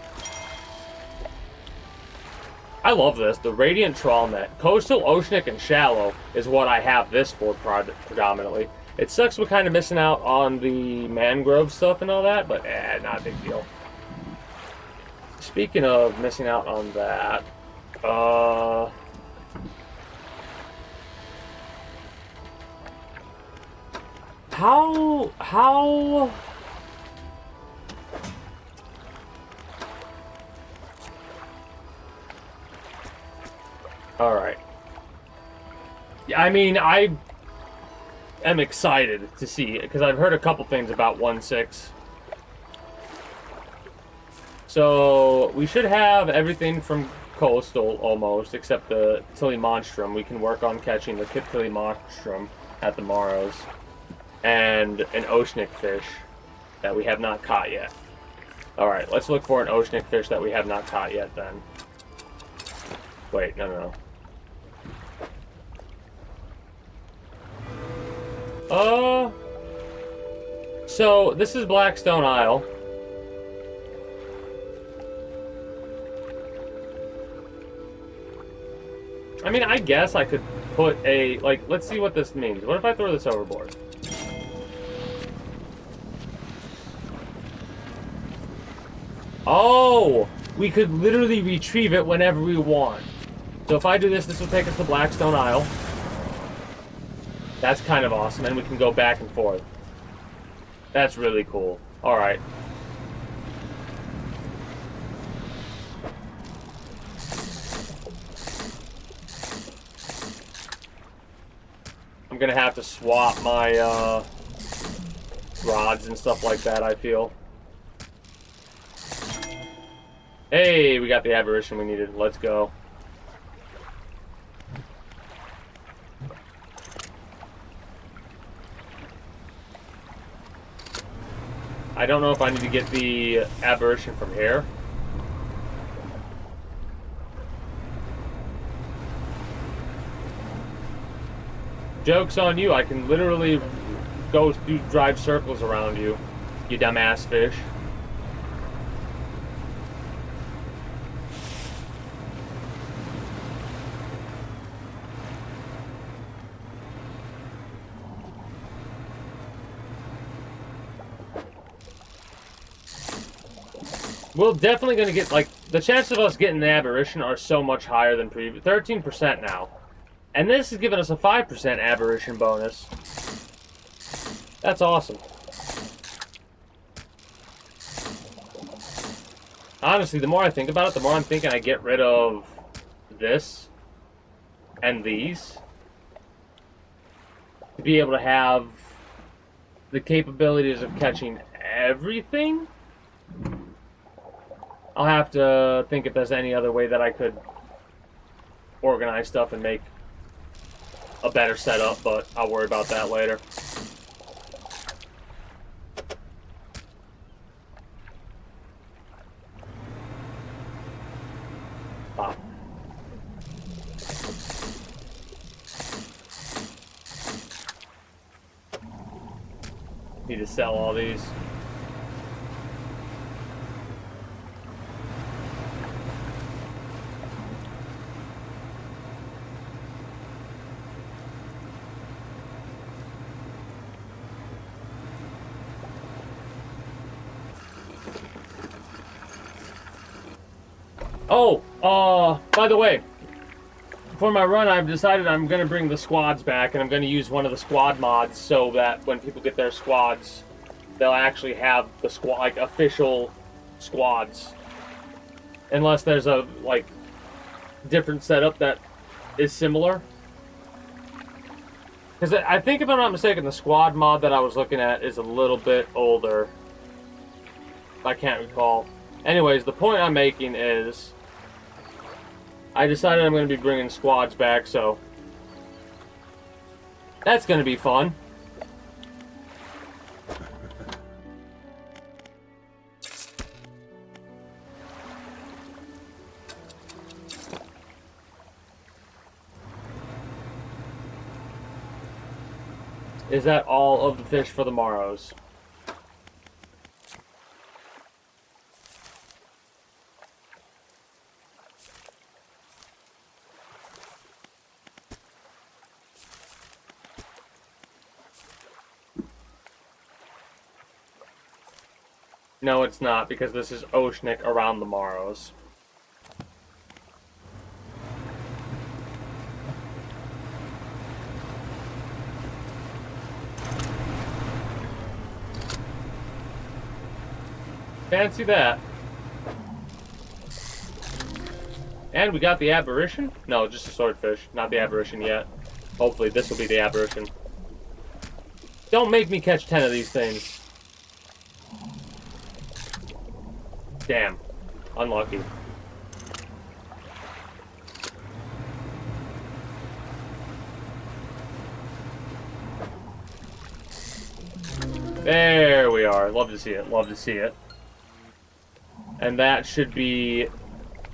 I love this. The Radiant Trawl Net. Coastal, Oceanic, and Shallow is what I have this for predominantly. It sucks we're kind of missing out on the mangrove stuff and all that, but not a big deal. Speaking of missing out on that, how... Alright. I mean, I am excited to see it, because I've heard a couple things about 1.6. So, we should have everything from Coastal, almost, except the Tilly Monstrum. We can work on catching the Tilly Monstrum at the Morrows. And an Oceanic fish that we have not caught yet. Alright, let's look for an Oceanic fish that we have not caught yet, then. Wait, no. So, this is Blackstone Isle. I mean, I guess I could put a, like, let's see what this means. What if I throw this overboard? Oh! We could literally retrieve it whenever we want. So if I do this, this will take us to Blackstone Isle. That's kind of awesome, and we can go back and forth. That's really cool. Alright. I'm gonna have to swap my, rods and stuff like that, I feel. Hey, we got the aberration we needed. Let's go. I don't know if I need to get the aberration from here. Joke's on you. I can literally go drive circles around you, you dumbass fish. We're definitely going to get, like, the chances of us getting the aberration are so much higher than previous. 13% now. And this is giving us a 5% aberration bonus. That's awesome. Honestly, the more I think about it, the more I'm thinking I get rid of this and these to be able to have the capabilities of catching everything. I'll have to think if there's any other way that I could organize stuff and make a better setup, but I'll worry about that later. Pop. Need to sell all these. Oh, by the way, for my run, I've decided I'm going to bring the squads back, and I'm going to use one of the squad mods so that when people get their squads, they'll actually have the squad, like, official squads. Unless there's a, like, different setup that is similar. Because I think, if I'm not mistaken, the squad mod that I was looking at is a little bit older. I can't recall. Anyways, the point I'm making is I decided I'm going to be bringing squads back, so that's going to be fun. Is that all of the fish for the Morrows? No, it's not, because this is oceanic around the Morrows. Fancy that. And we got the aberration? No, just a swordfish. Not the aberration yet. Hopefully this will be the aberration. Don't make me catch 10 of these things. Damn. Unlucky. There we are. Love to see it. Love to see it. And that should be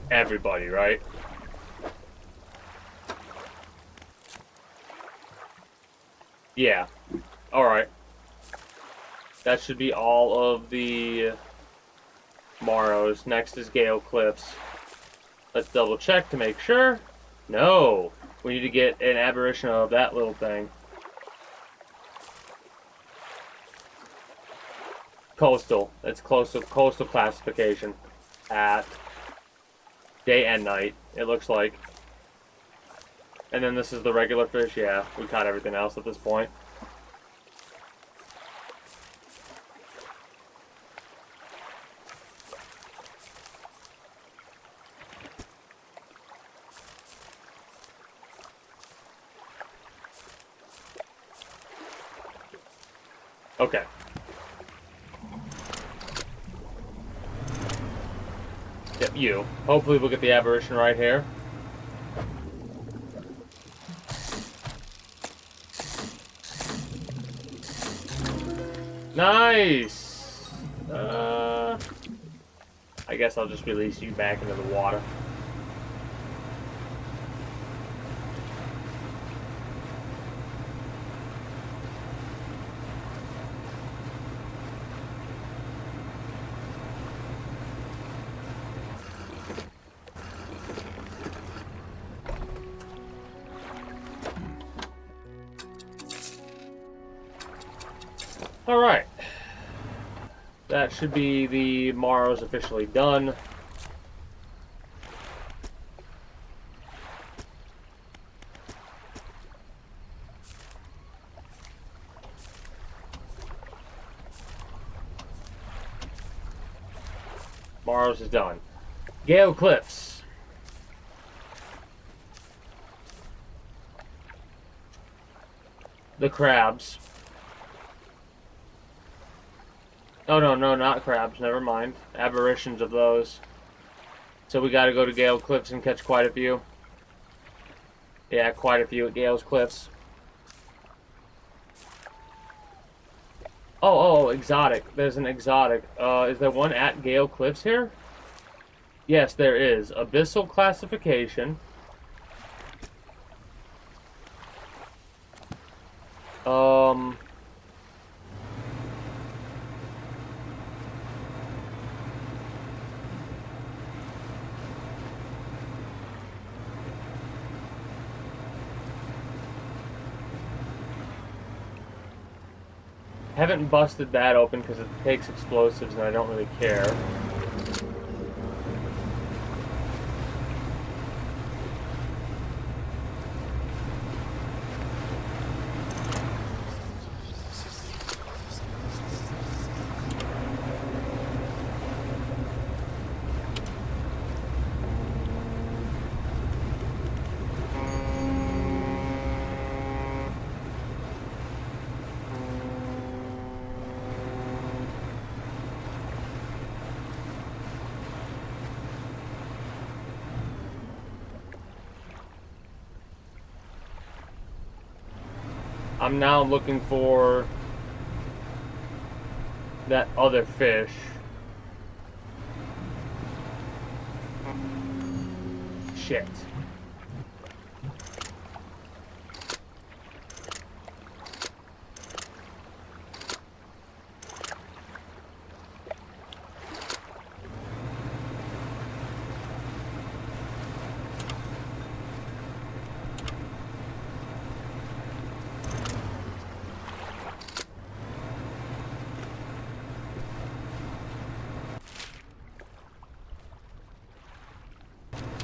everybody, right? Yeah. Alright. That should be all of the Morrows. Next is Gale Cliffs. Let's double check to make sure. No. We need to get an aberration of that little thing. Coastal. It's close to coastal classification. At day and night, it looks like. And then this is the regular fish. Yeah, we caught everything else at this point. Okay. Yep, you. Hopefully we'll get the aberration right here. Nice! I guess I'll just release you back into the water. Alright. That should be the Morrows officially done. Morrows is done. Gale Cliffs. The crabs. Oh, no, not crabs. Never mind. Aberrations of those. So we gotta go to Gale Cliffs and catch quite a few. Yeah, quite a few at Gale's Cliffs. Oh, exotic. There's an exotic. Is there one at Gale Cliffs here? Yes, there is. Abyssal classification. Haven't busted that open because it takes explosives and I don't really care. I'm now looking for that other fish. Shit.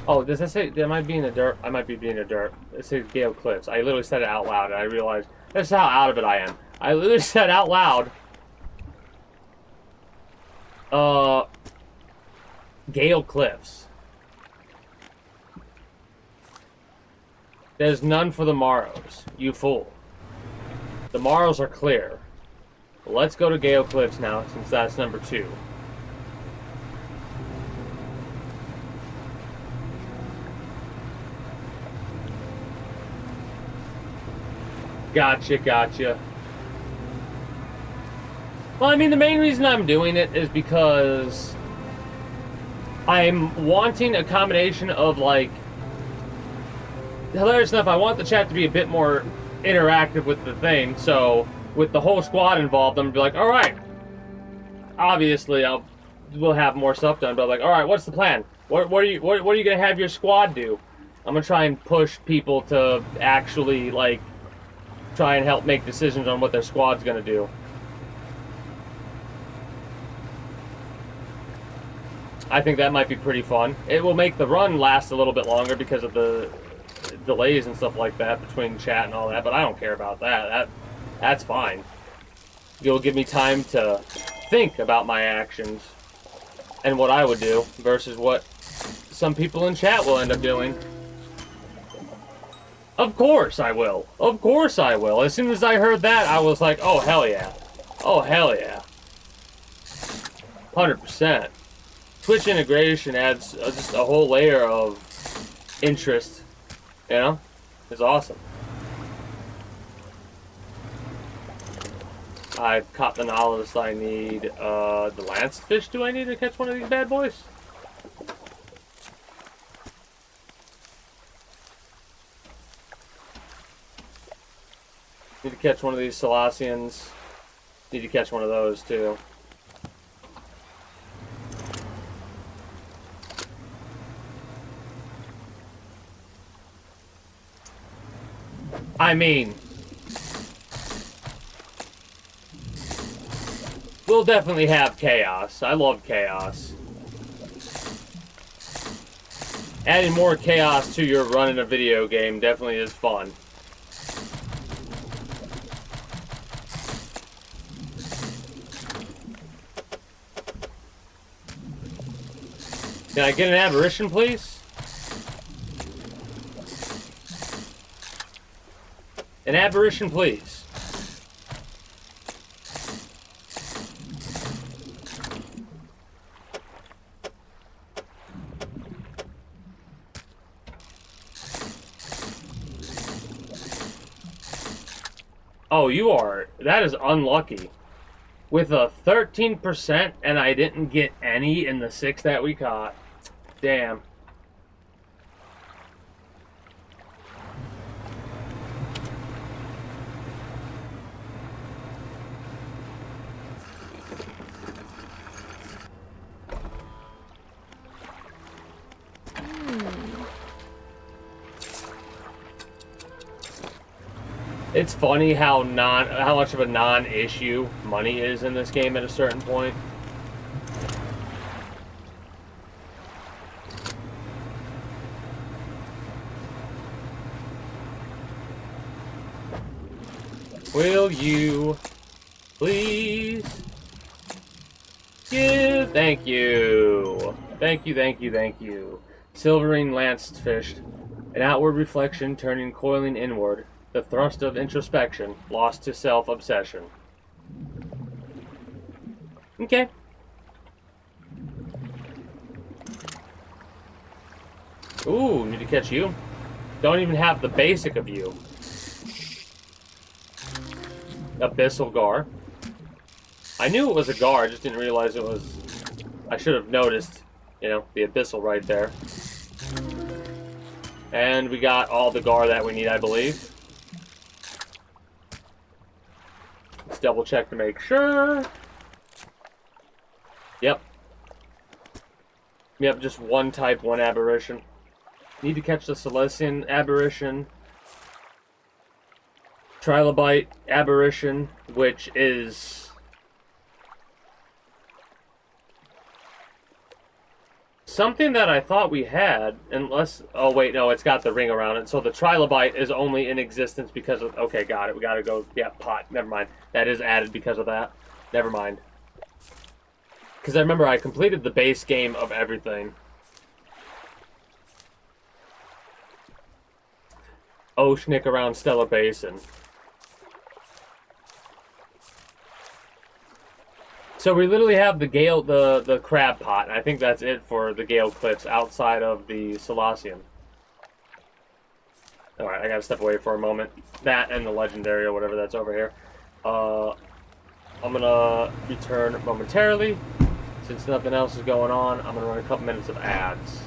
Oh, does that say? Am I being a derp? I might be being a derp. It says Gale Cliffs. I literally said it out loud, and I realized that's how out of it I am. I literally said out loud, uh, Gale Cliffs. There's none for the Morrows, you fool. The Morrows are clear. Let's go to Gale Cliffs now, since that's number 2. Gotcha, gotcha. Well, I mean, the main reason I'm doing it is because I'm wanting a combination of, like, hilarious enough, I want the chat to be a bit more interactive with the thing, so with the whole squad involved, I'm gonna be like, alright, obviously we'll have more stuff done, but like, alright, what's the plan? What are you gonna have your squad do? I'm gonna try and push people to actually, like, try and help make decisions on what their squad's gonna do. I think that might be pretty fun. It will make the run last a little bit longer because of the delays and stuff like that between chat and all that, but I don't care about that. That's fine. You'll give me time to think about my actions and what I would do versus what some people in chat will end up doing. Of course I will. Of course I will. As soon as I heard that, I was like, oh, hell yeah. Oh, hell yeah. 100%. Twitch integration adds just a whole layer of interest, you know? It's awesome. I've caught the Nautilus I need. The lance fish do I need to catch one of these bad boys? Need to catch one of these Salassians. Need to catch one of those too. I mean, we'll definitely have chaos. I love chaos. Adding more chaos to your run in a video game definitely is fun. Can I get an aberration, please? An aberration, please. Oh, you are. That is unlucky. With a 13%, and I didn't get any in the 6 that we caught. Damn. It's funny how much of a non-issue money is in this game at a certain point. Will you please give? Thank you. Thank you, thank you, thank you. Silverine lanced fish. An outward reflection turning coiling inward. The thrust of introspection, lost to self-obsession. Okay. Ooh, need to catch you. Don't even have the basic of you. Abyssal Gar. I knew it was a Gar, I just didn't realize it was... I should have noticed, you know, the Abyssal right there. And we got all the Gar that we need, I believe. Let's double check to make sure. Yep. Yep, just one type, one aberration. Need to catch the Celestian aberration. Trilobite aberration, which is something that I thought we had, unless... Oh, wait, no, it's got the ring around it. So the trilobite is only in existence because of... Okay, got it. We gotta go... Yeah, pot. Never mind. That is added because of that. Never mind. Because I remember I completed the base game of everything. Oceanic around Stellar Basin. So we literally have the Gale, the crab pot, and I think that's it for the Gale Cliffs outside of the Solacean. Alright, I gotta step away for a moment. That and the Legendary or whatever that's over here. I'm gonna return momentarily. Since nothing else is going on, I'm gonna run a couple minutes of ads.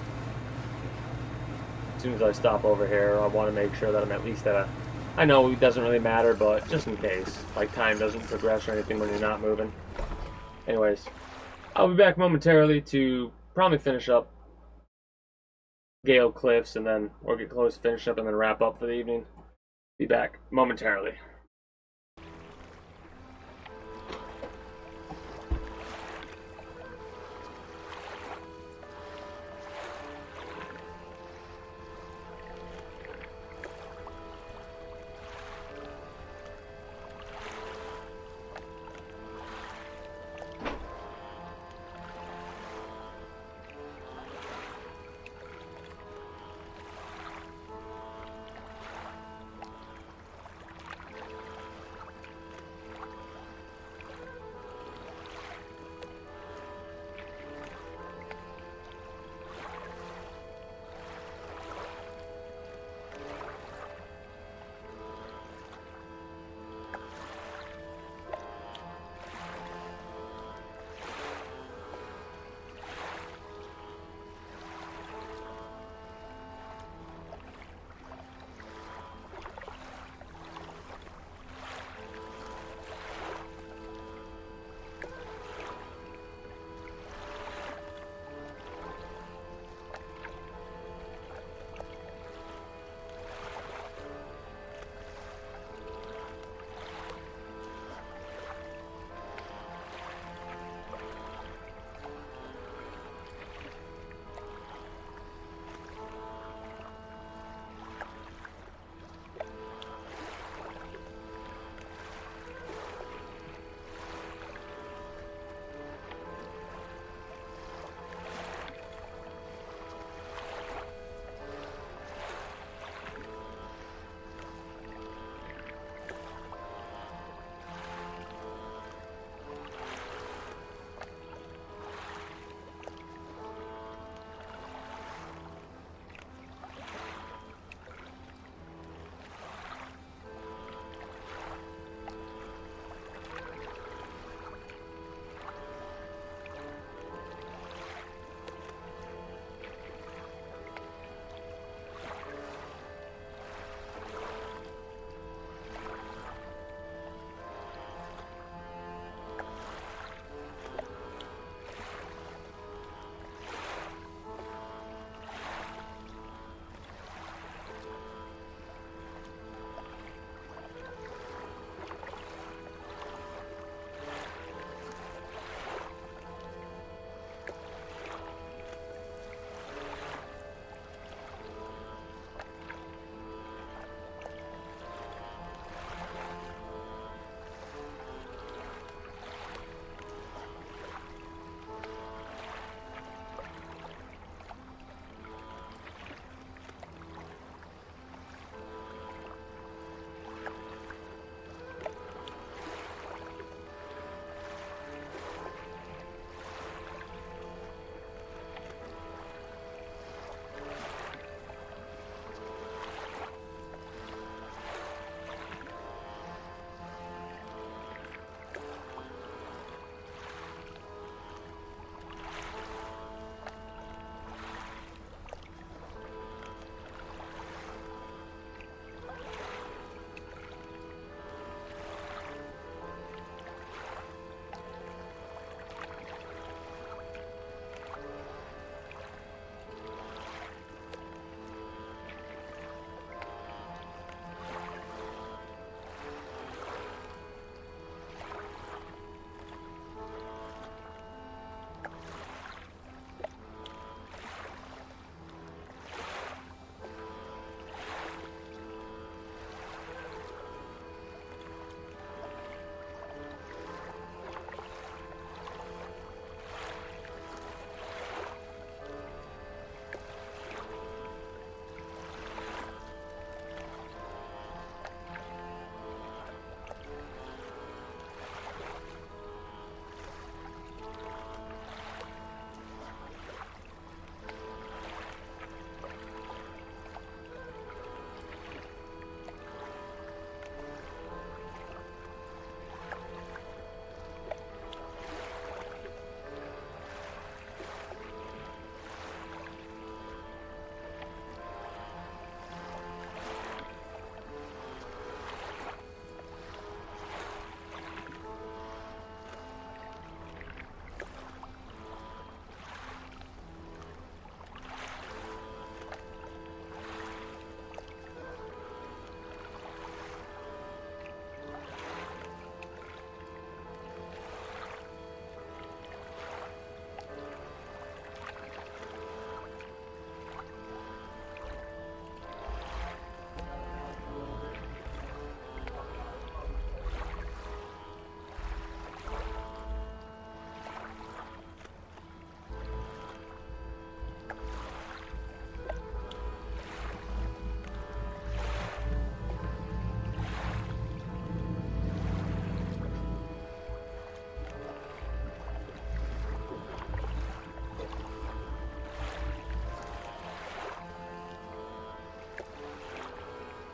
As soon as I stop over here, I want to make sure that I'm at least at a... I know it doesn't really matter, but just in case. Like, time doesn't progress or anything when you're not moving. Anyways, I'll be back momentarily to probably finish up Gale Cliffs, and then we'll get close to finish up and then wrap up for the evening. Be back momentarily.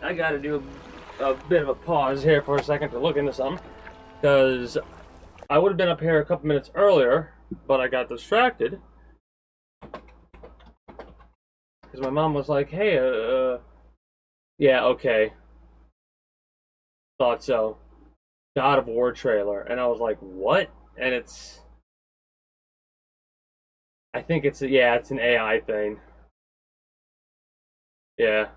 I gotta do a bit of a pause here for a second to look into something. Because I would have been up here a couple minutes earlier, but I got distracted. Because my mom was like, hey, yeah, okay. Thought so. God of War trailer. And I was like, what? And it's... I think it's, yeah, it's an AI thing. Yeah.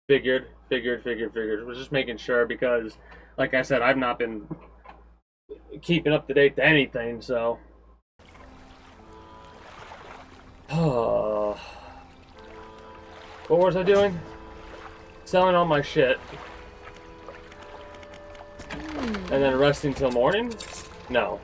Figured. Was just making sure because, like I said, I've not been keeping up to date to anything, so... What was I doing? Selling all my shit. And then resting till morning? No.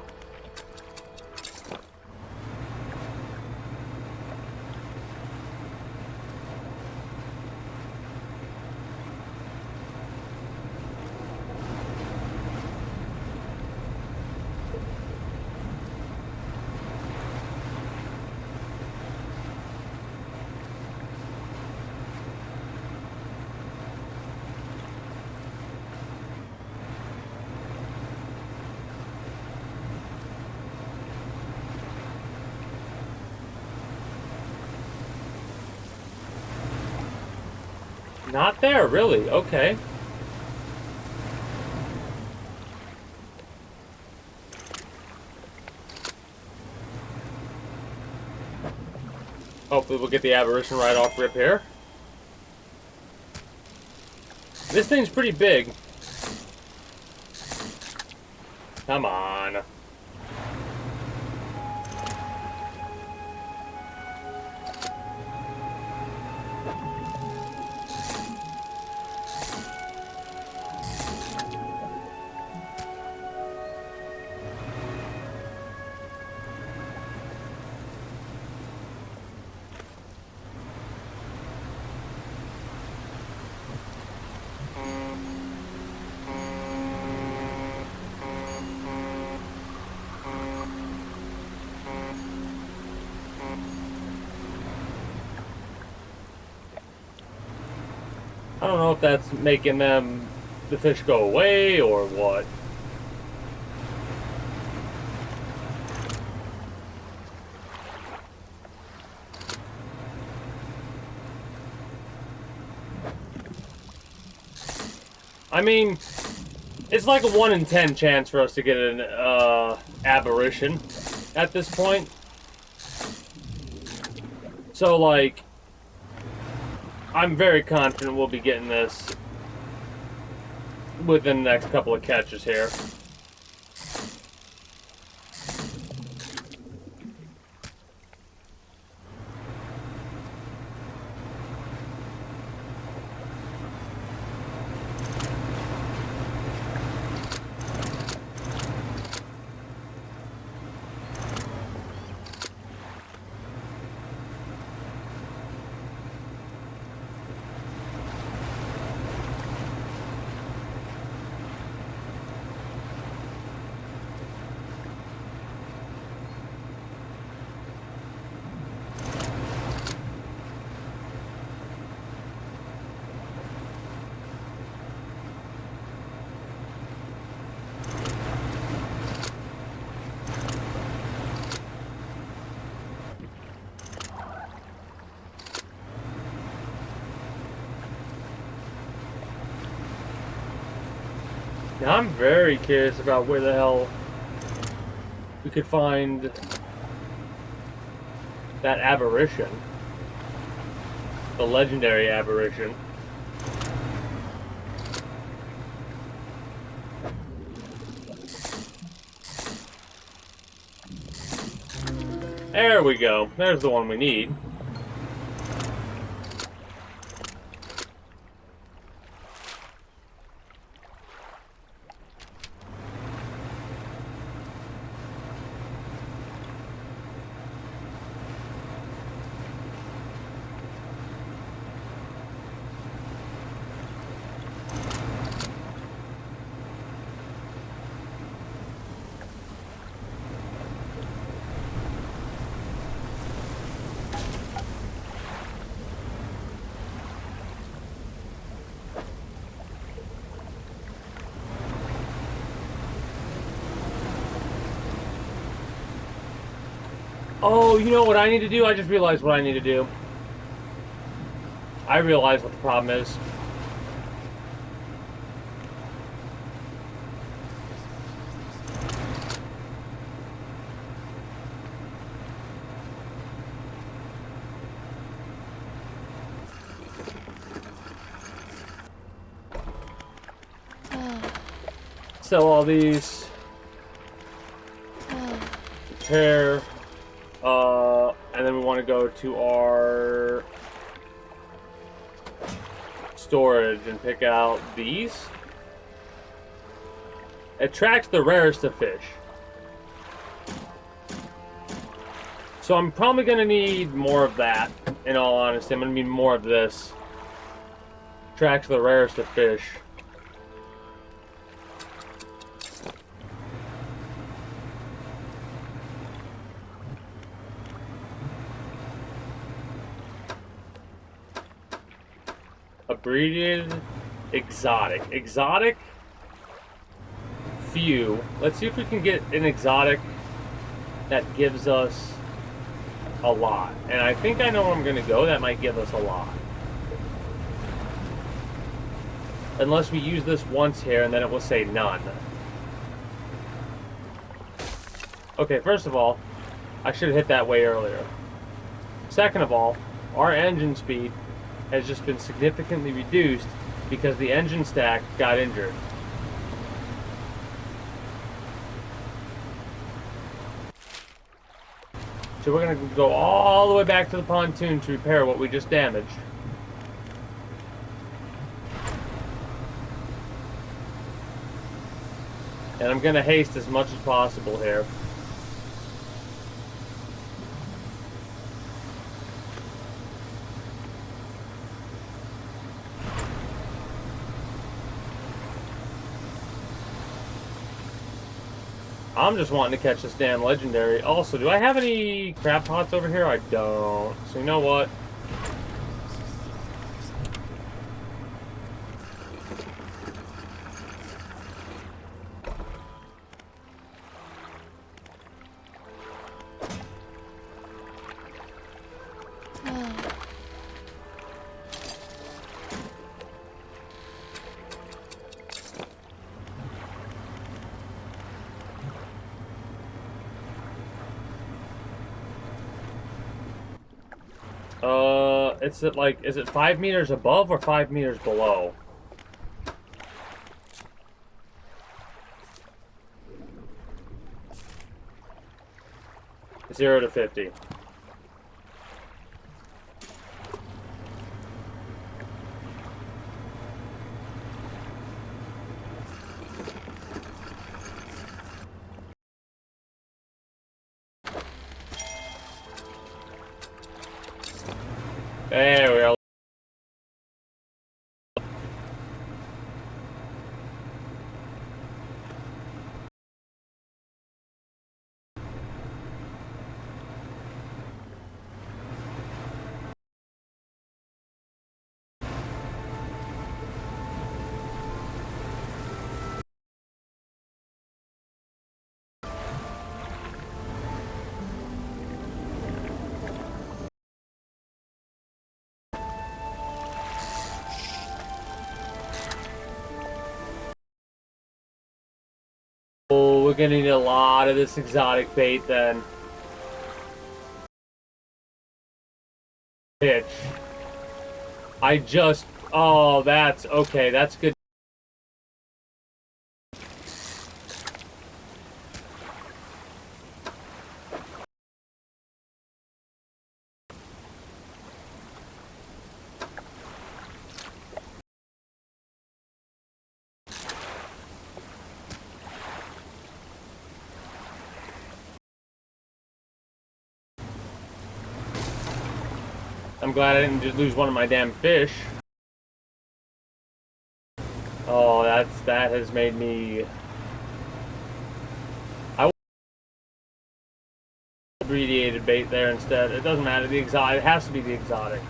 Not there, really? Okay. Hopefully we'll get the aberration right off rip here. This thing's pretty big. Come on. I don't know if that's making the fish go away or what. I mean, it's like a 1 in 10 chance for us to get an aberration at this point. So, like, I'm very confident we'll be getting this within the next couple of catches here. Now, I'm very curious about where the hell we could find that aberration. The legendary aberration. There we go. There's the one we need. Oh, you know what I need to do? I just realized what I need to do. I realize what the problem is. Sell all these. Repair. And then we want to go to our storage and pick out these. Attracts the rarest of fish. So I'm probably going to need more of that, in all honesty. I'm going to need more of this. Attracts the rarest of fish. Abbreviated exotic. Exotic few. Let's see if we can get an exotic that gives us a lot. And I think I know where I'm going to go. That might give us a lot. Unless we use this once here and then it will say none. Okay, first of all, I should have hit that way earlier. Second of all, our engine speed has just been significantly reduced because the engine stack got injured. So we're going to go all the way back to the pontoon to repair what we just damaged. And I'm going to haste as much as possible here. I'm just wanting to catch this damn legendary. Also, do I have any crab pots over here? I don't. So you know what? It's at like, is it 5 meters above or 5 meters below? Zero to 50. There we go. Oh, we're gonna need a lot of this exotic bait then. Pitch. Oh, that's okay. That's good. I'm glad I didn't just lose one of my damn fish. Oh, that has made me. I abbreviated bait there instead. It doesn't matter. The exotic. It has to be the exotic.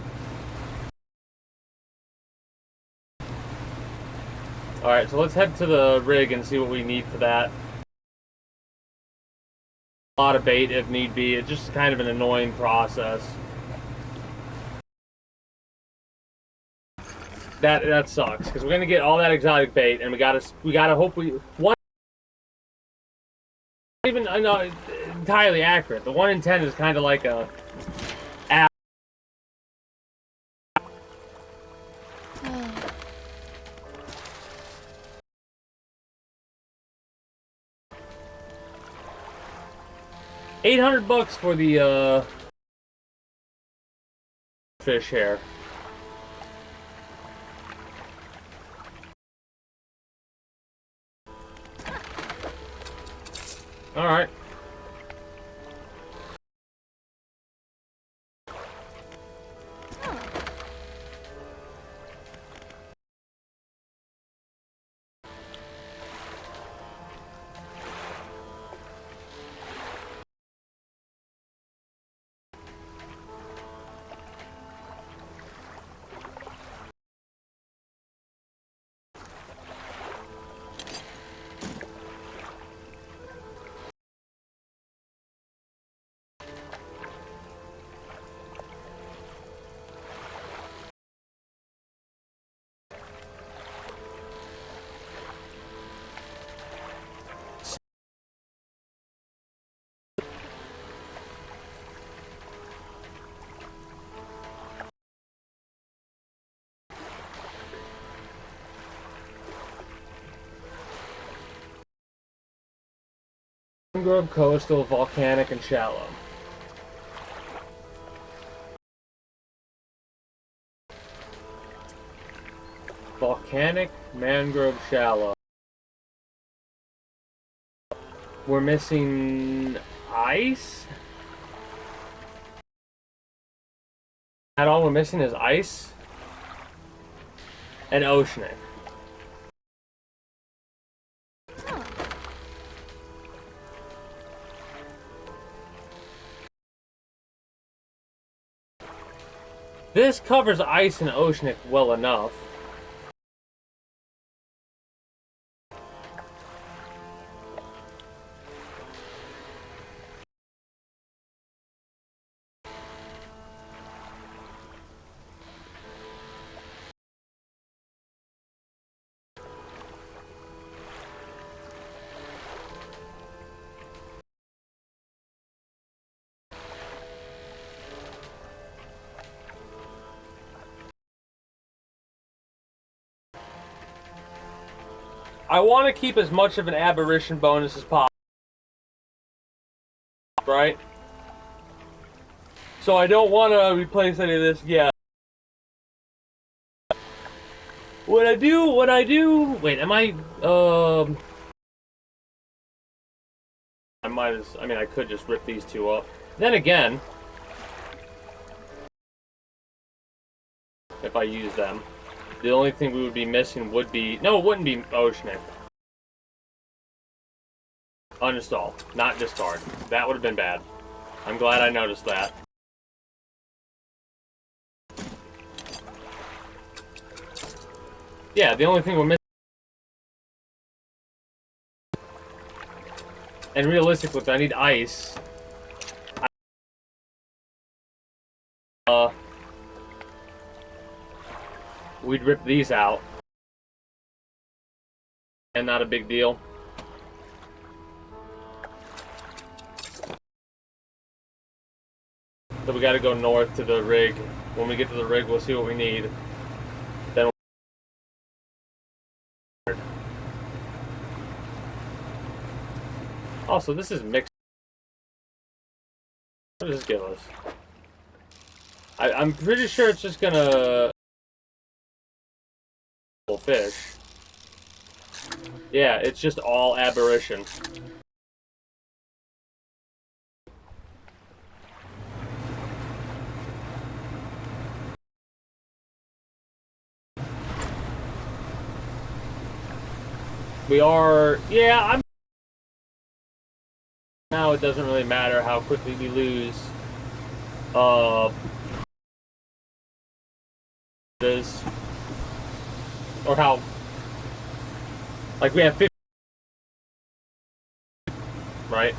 All right, so let's head to the rig and see what we need for that. a lot of bait if need be. It's just kind of an annoying process. That sucks because we're gonna get all that exotic bait, and we gotta hope we one even not entirely accurate. The 1 in 10 is kind of like a. $800 for the fish hair. All right. Mangrove, coastal, volcanic, and shallow. Volcanic, mangrove, shallow. We're missing ice? That all we're missing is ice? And oceanic. This covers ice and oceanic well enough. I want to keep as much of an aberration bonus as possible, right? So I don't want to replace any of this yet. What I do, wait, am I I could just rip these two up. Then again, if I use them, the only thing we would be missing would be... No, it wouldn't be oceanic. Uninstall, not discard. That would have been bad. I'm glad I noticed that. Yeah, the only thing we're missing... And realistically, I need ice. We'd rip these out. And not a big deal. So we gotta go north to the rig. When we get to the rig, we'll see what we need. Then also, this is mixed. What does this give us? I'm pretty sure it's just gonna... fish. Yeah, it's just all aberration. We are... Yeah, I'm... Now it doesn't really matter how quickly we lose. This... Or how... Like, we have 50... Right?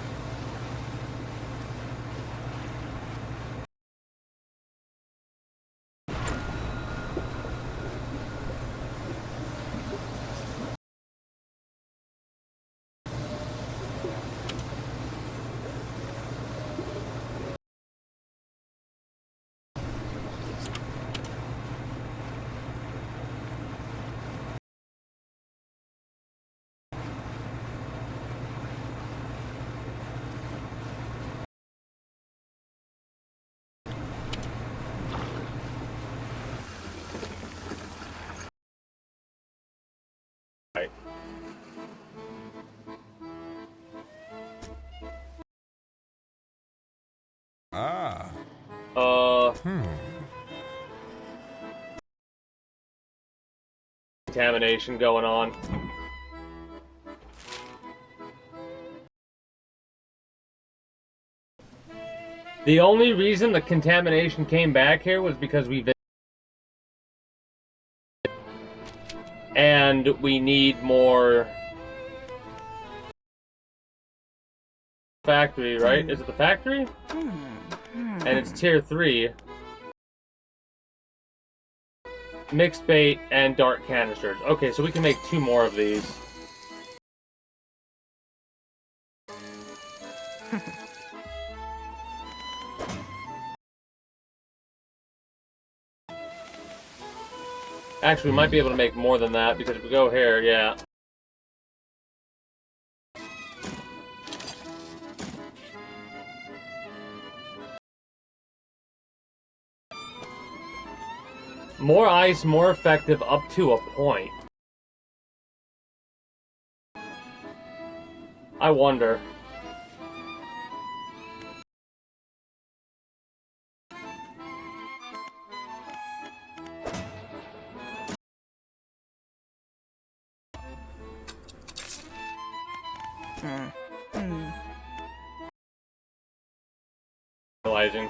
contamination going on. The only reason the contamination came back here was because we visited. And we need more factory, right? Is it the factory? And it's tier 3. Mixed bait and dart canisters. Okay, so we can make 2 more of these. Actually, we might be able to make more than that, because if we go here, yeah. More ice, more effective up to a point. I wonder. Realizing.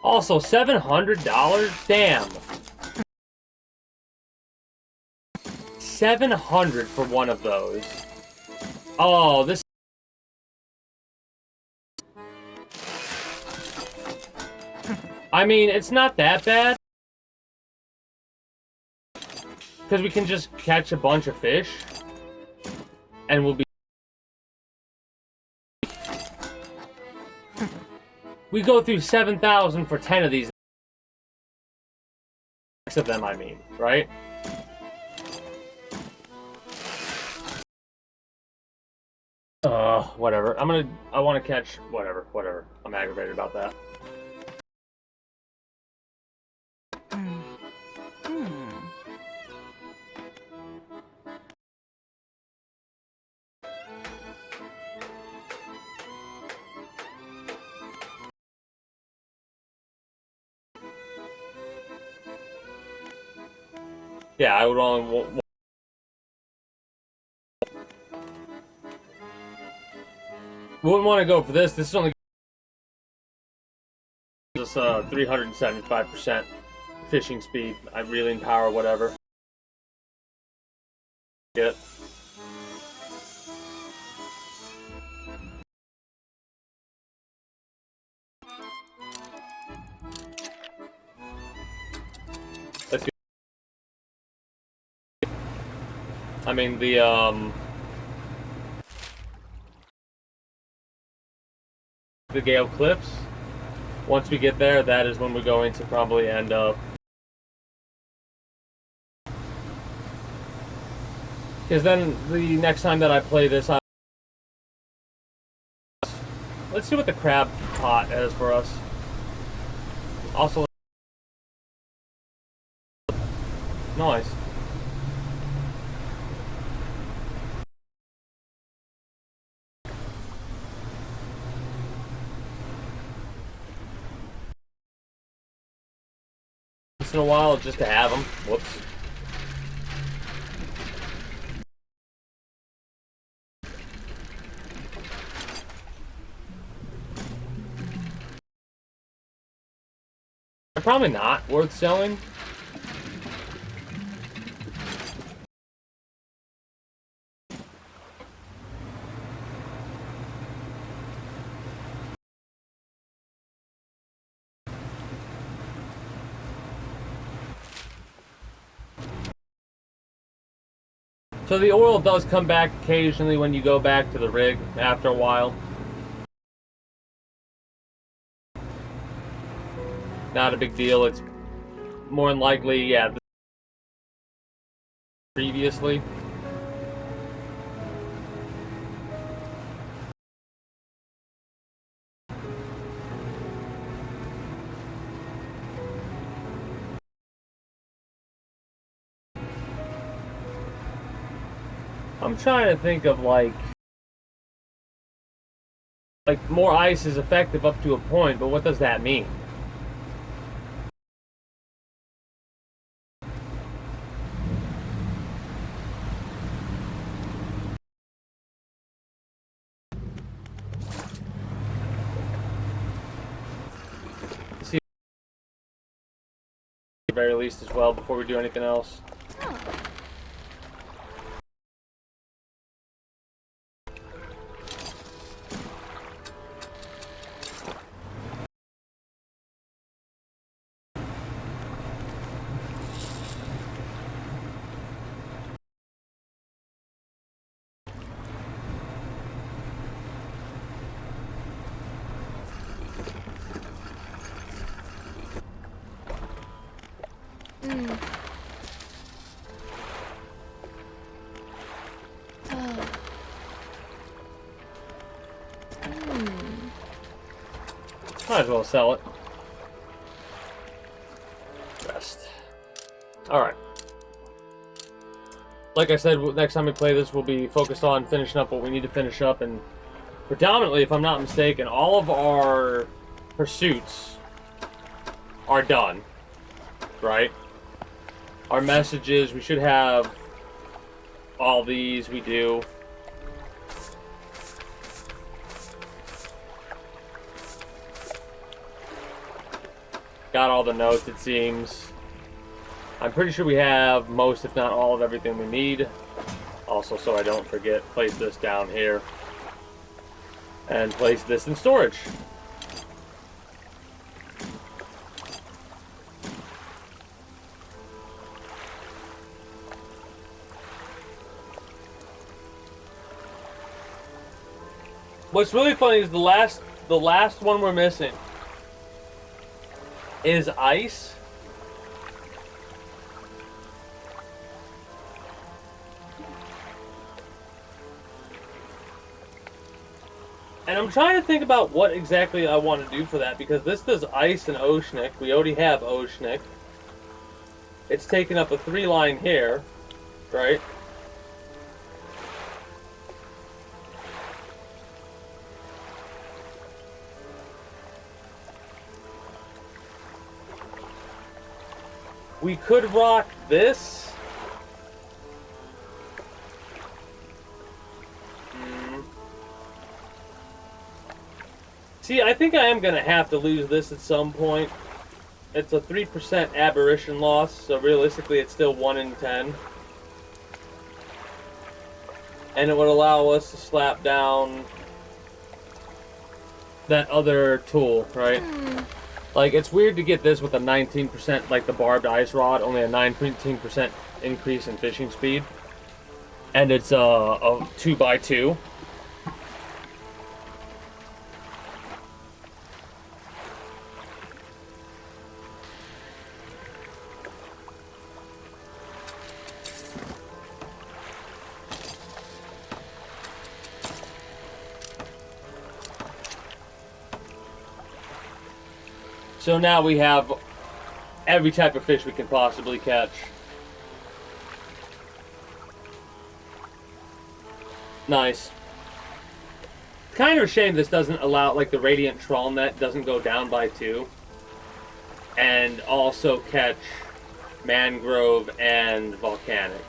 Also, $700? Damn. 700 for one of those. Oh, this. I mean, it's not that bad. Because we can just catch a bunch of fish. And we'll be... We go through 7,000 for 10 of these. 6 of them, I mean, right? Whatever. I want to catch... Whatever. I'm aggravated about that. Yeah, I would only... Wouldn't want to go for this. This is only... This 375% fishing speed, reeling power, whatever. Get. Let's go. I mean, the Gale Cliffs. Once we get there, that is when we're going to probably end up. Because then the next time that I play this, let's see what the crab pot has for us. Also, nice. Once in a while, just to have them. Whoops. They're probably not worth selling. So the oil does come back occasionally when you go back to the rig after a while. Not a big deal. It's more than likely, yeah, previously. I'm trying to think of, like, Like, more ice is effective up to a point, but what does that mean? See, at the very least as well, before we do anything else. Might as well sell it. Rest. Alright. Like I said, next time we play this, we'll be focused on finishing up what we need to finish up, and predominantly, if I'm not mistaken, all of our pursuits are done. Right? Our messages, we should have all these, we do. Got all the notes, it seems. I'm pretty sure we have most, if not all, of everything we need. Also, so I don't forget, place this down here. And place this in storage. What's really funny is the last one we're missing is ice. And I'm trying to think about what exactly I want to do for that, because this does ice and oceanic. We already have oceanic. It's taking up a 3-line here, right? We could rock this. See, I think I am going to have to lose this at some point. It's a 3% aberration loss, so realistically it's still 1 in 10. And it would allow us to slap down that other tool, right? Like, it's weird to get this with a 19%, like the barbed ice rod, only a 19% increase in fishing speed. And it's a 2x2. So now we have every type of fish we can possibly catch. Nice. Kind of a shame this doesn't allow, like, the radiant trawl net doesn't go down by 2. And also catch mangrove and volcanic.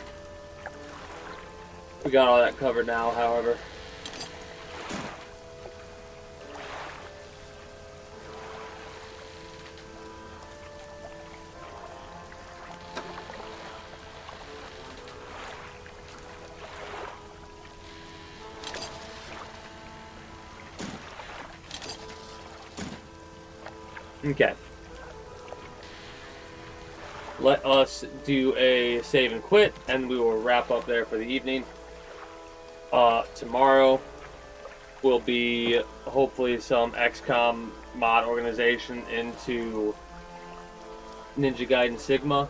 We got all that covered now, however. Okay. Let us do a save and quit, and we will wrap up there for the evening. Tomorrow will be hopefully some XCOM mod organization into Ninja Gaiden Sigma.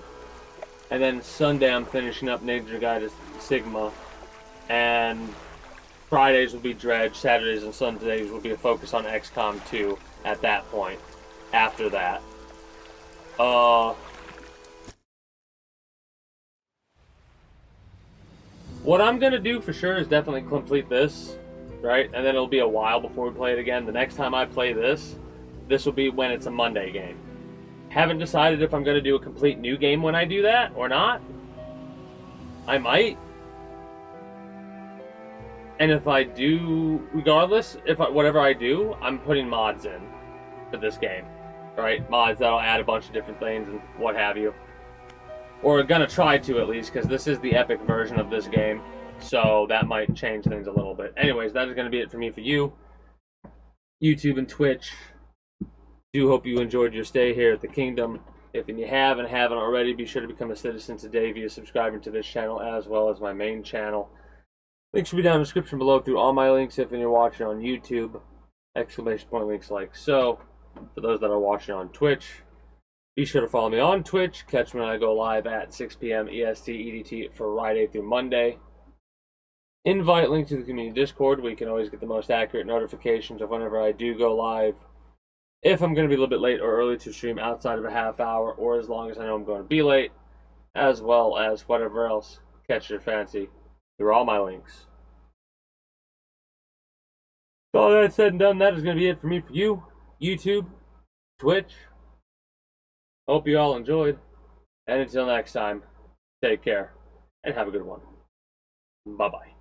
And then Sunday I'm finishing up Ninja Gaiden Sigma. And Fridays will be Dredge, Saturdays and Sundays will be a focus on XCOM 2 at that point. After that. What I'm gonna do for sure is definitely complete this. right? And then it'll be a while before we play it again. The next time I play this will be when it's a Monday game. Haven't decided if I'm going to do a complete new game when I do that or not. I might. And if I do, regardless, whatever I do, I'm putting mods in for this game, right? Mods that'll add a bunch of different things and what have you. Or gonna try to, at least, because this is the epic version of this game, so that might change things a little bit. Anyways, that is gonna be it for me for you, YouTube and Twitch. Do hope you enjoyed your stay here at the Kingdom. If you haven't already, be sure to become a citizen today via subscribing to this channel as well as my main channel. Links will be down in the description below through all my links if you're watching on YouTube. Exclamation point links like so. For those that are watching on Twitch, be sure to follow me on Twitch. Catch me when I go live at 6 p.m. EST EDT for Friday through Monday. Invite link to the community Discord where you can always get the most accurate notifications of whenever I do go live. If I'm going to be a little bit late or early to stream outside of a half hour, or as long as I know I'm going to be late, as well as whatever else catches your fancy through all my links. So all that said and done, that is going to be it for me for you, YouTube, Twitch. Hope you all enjoyed. And until next time, take care and have a good one. Bye-bye.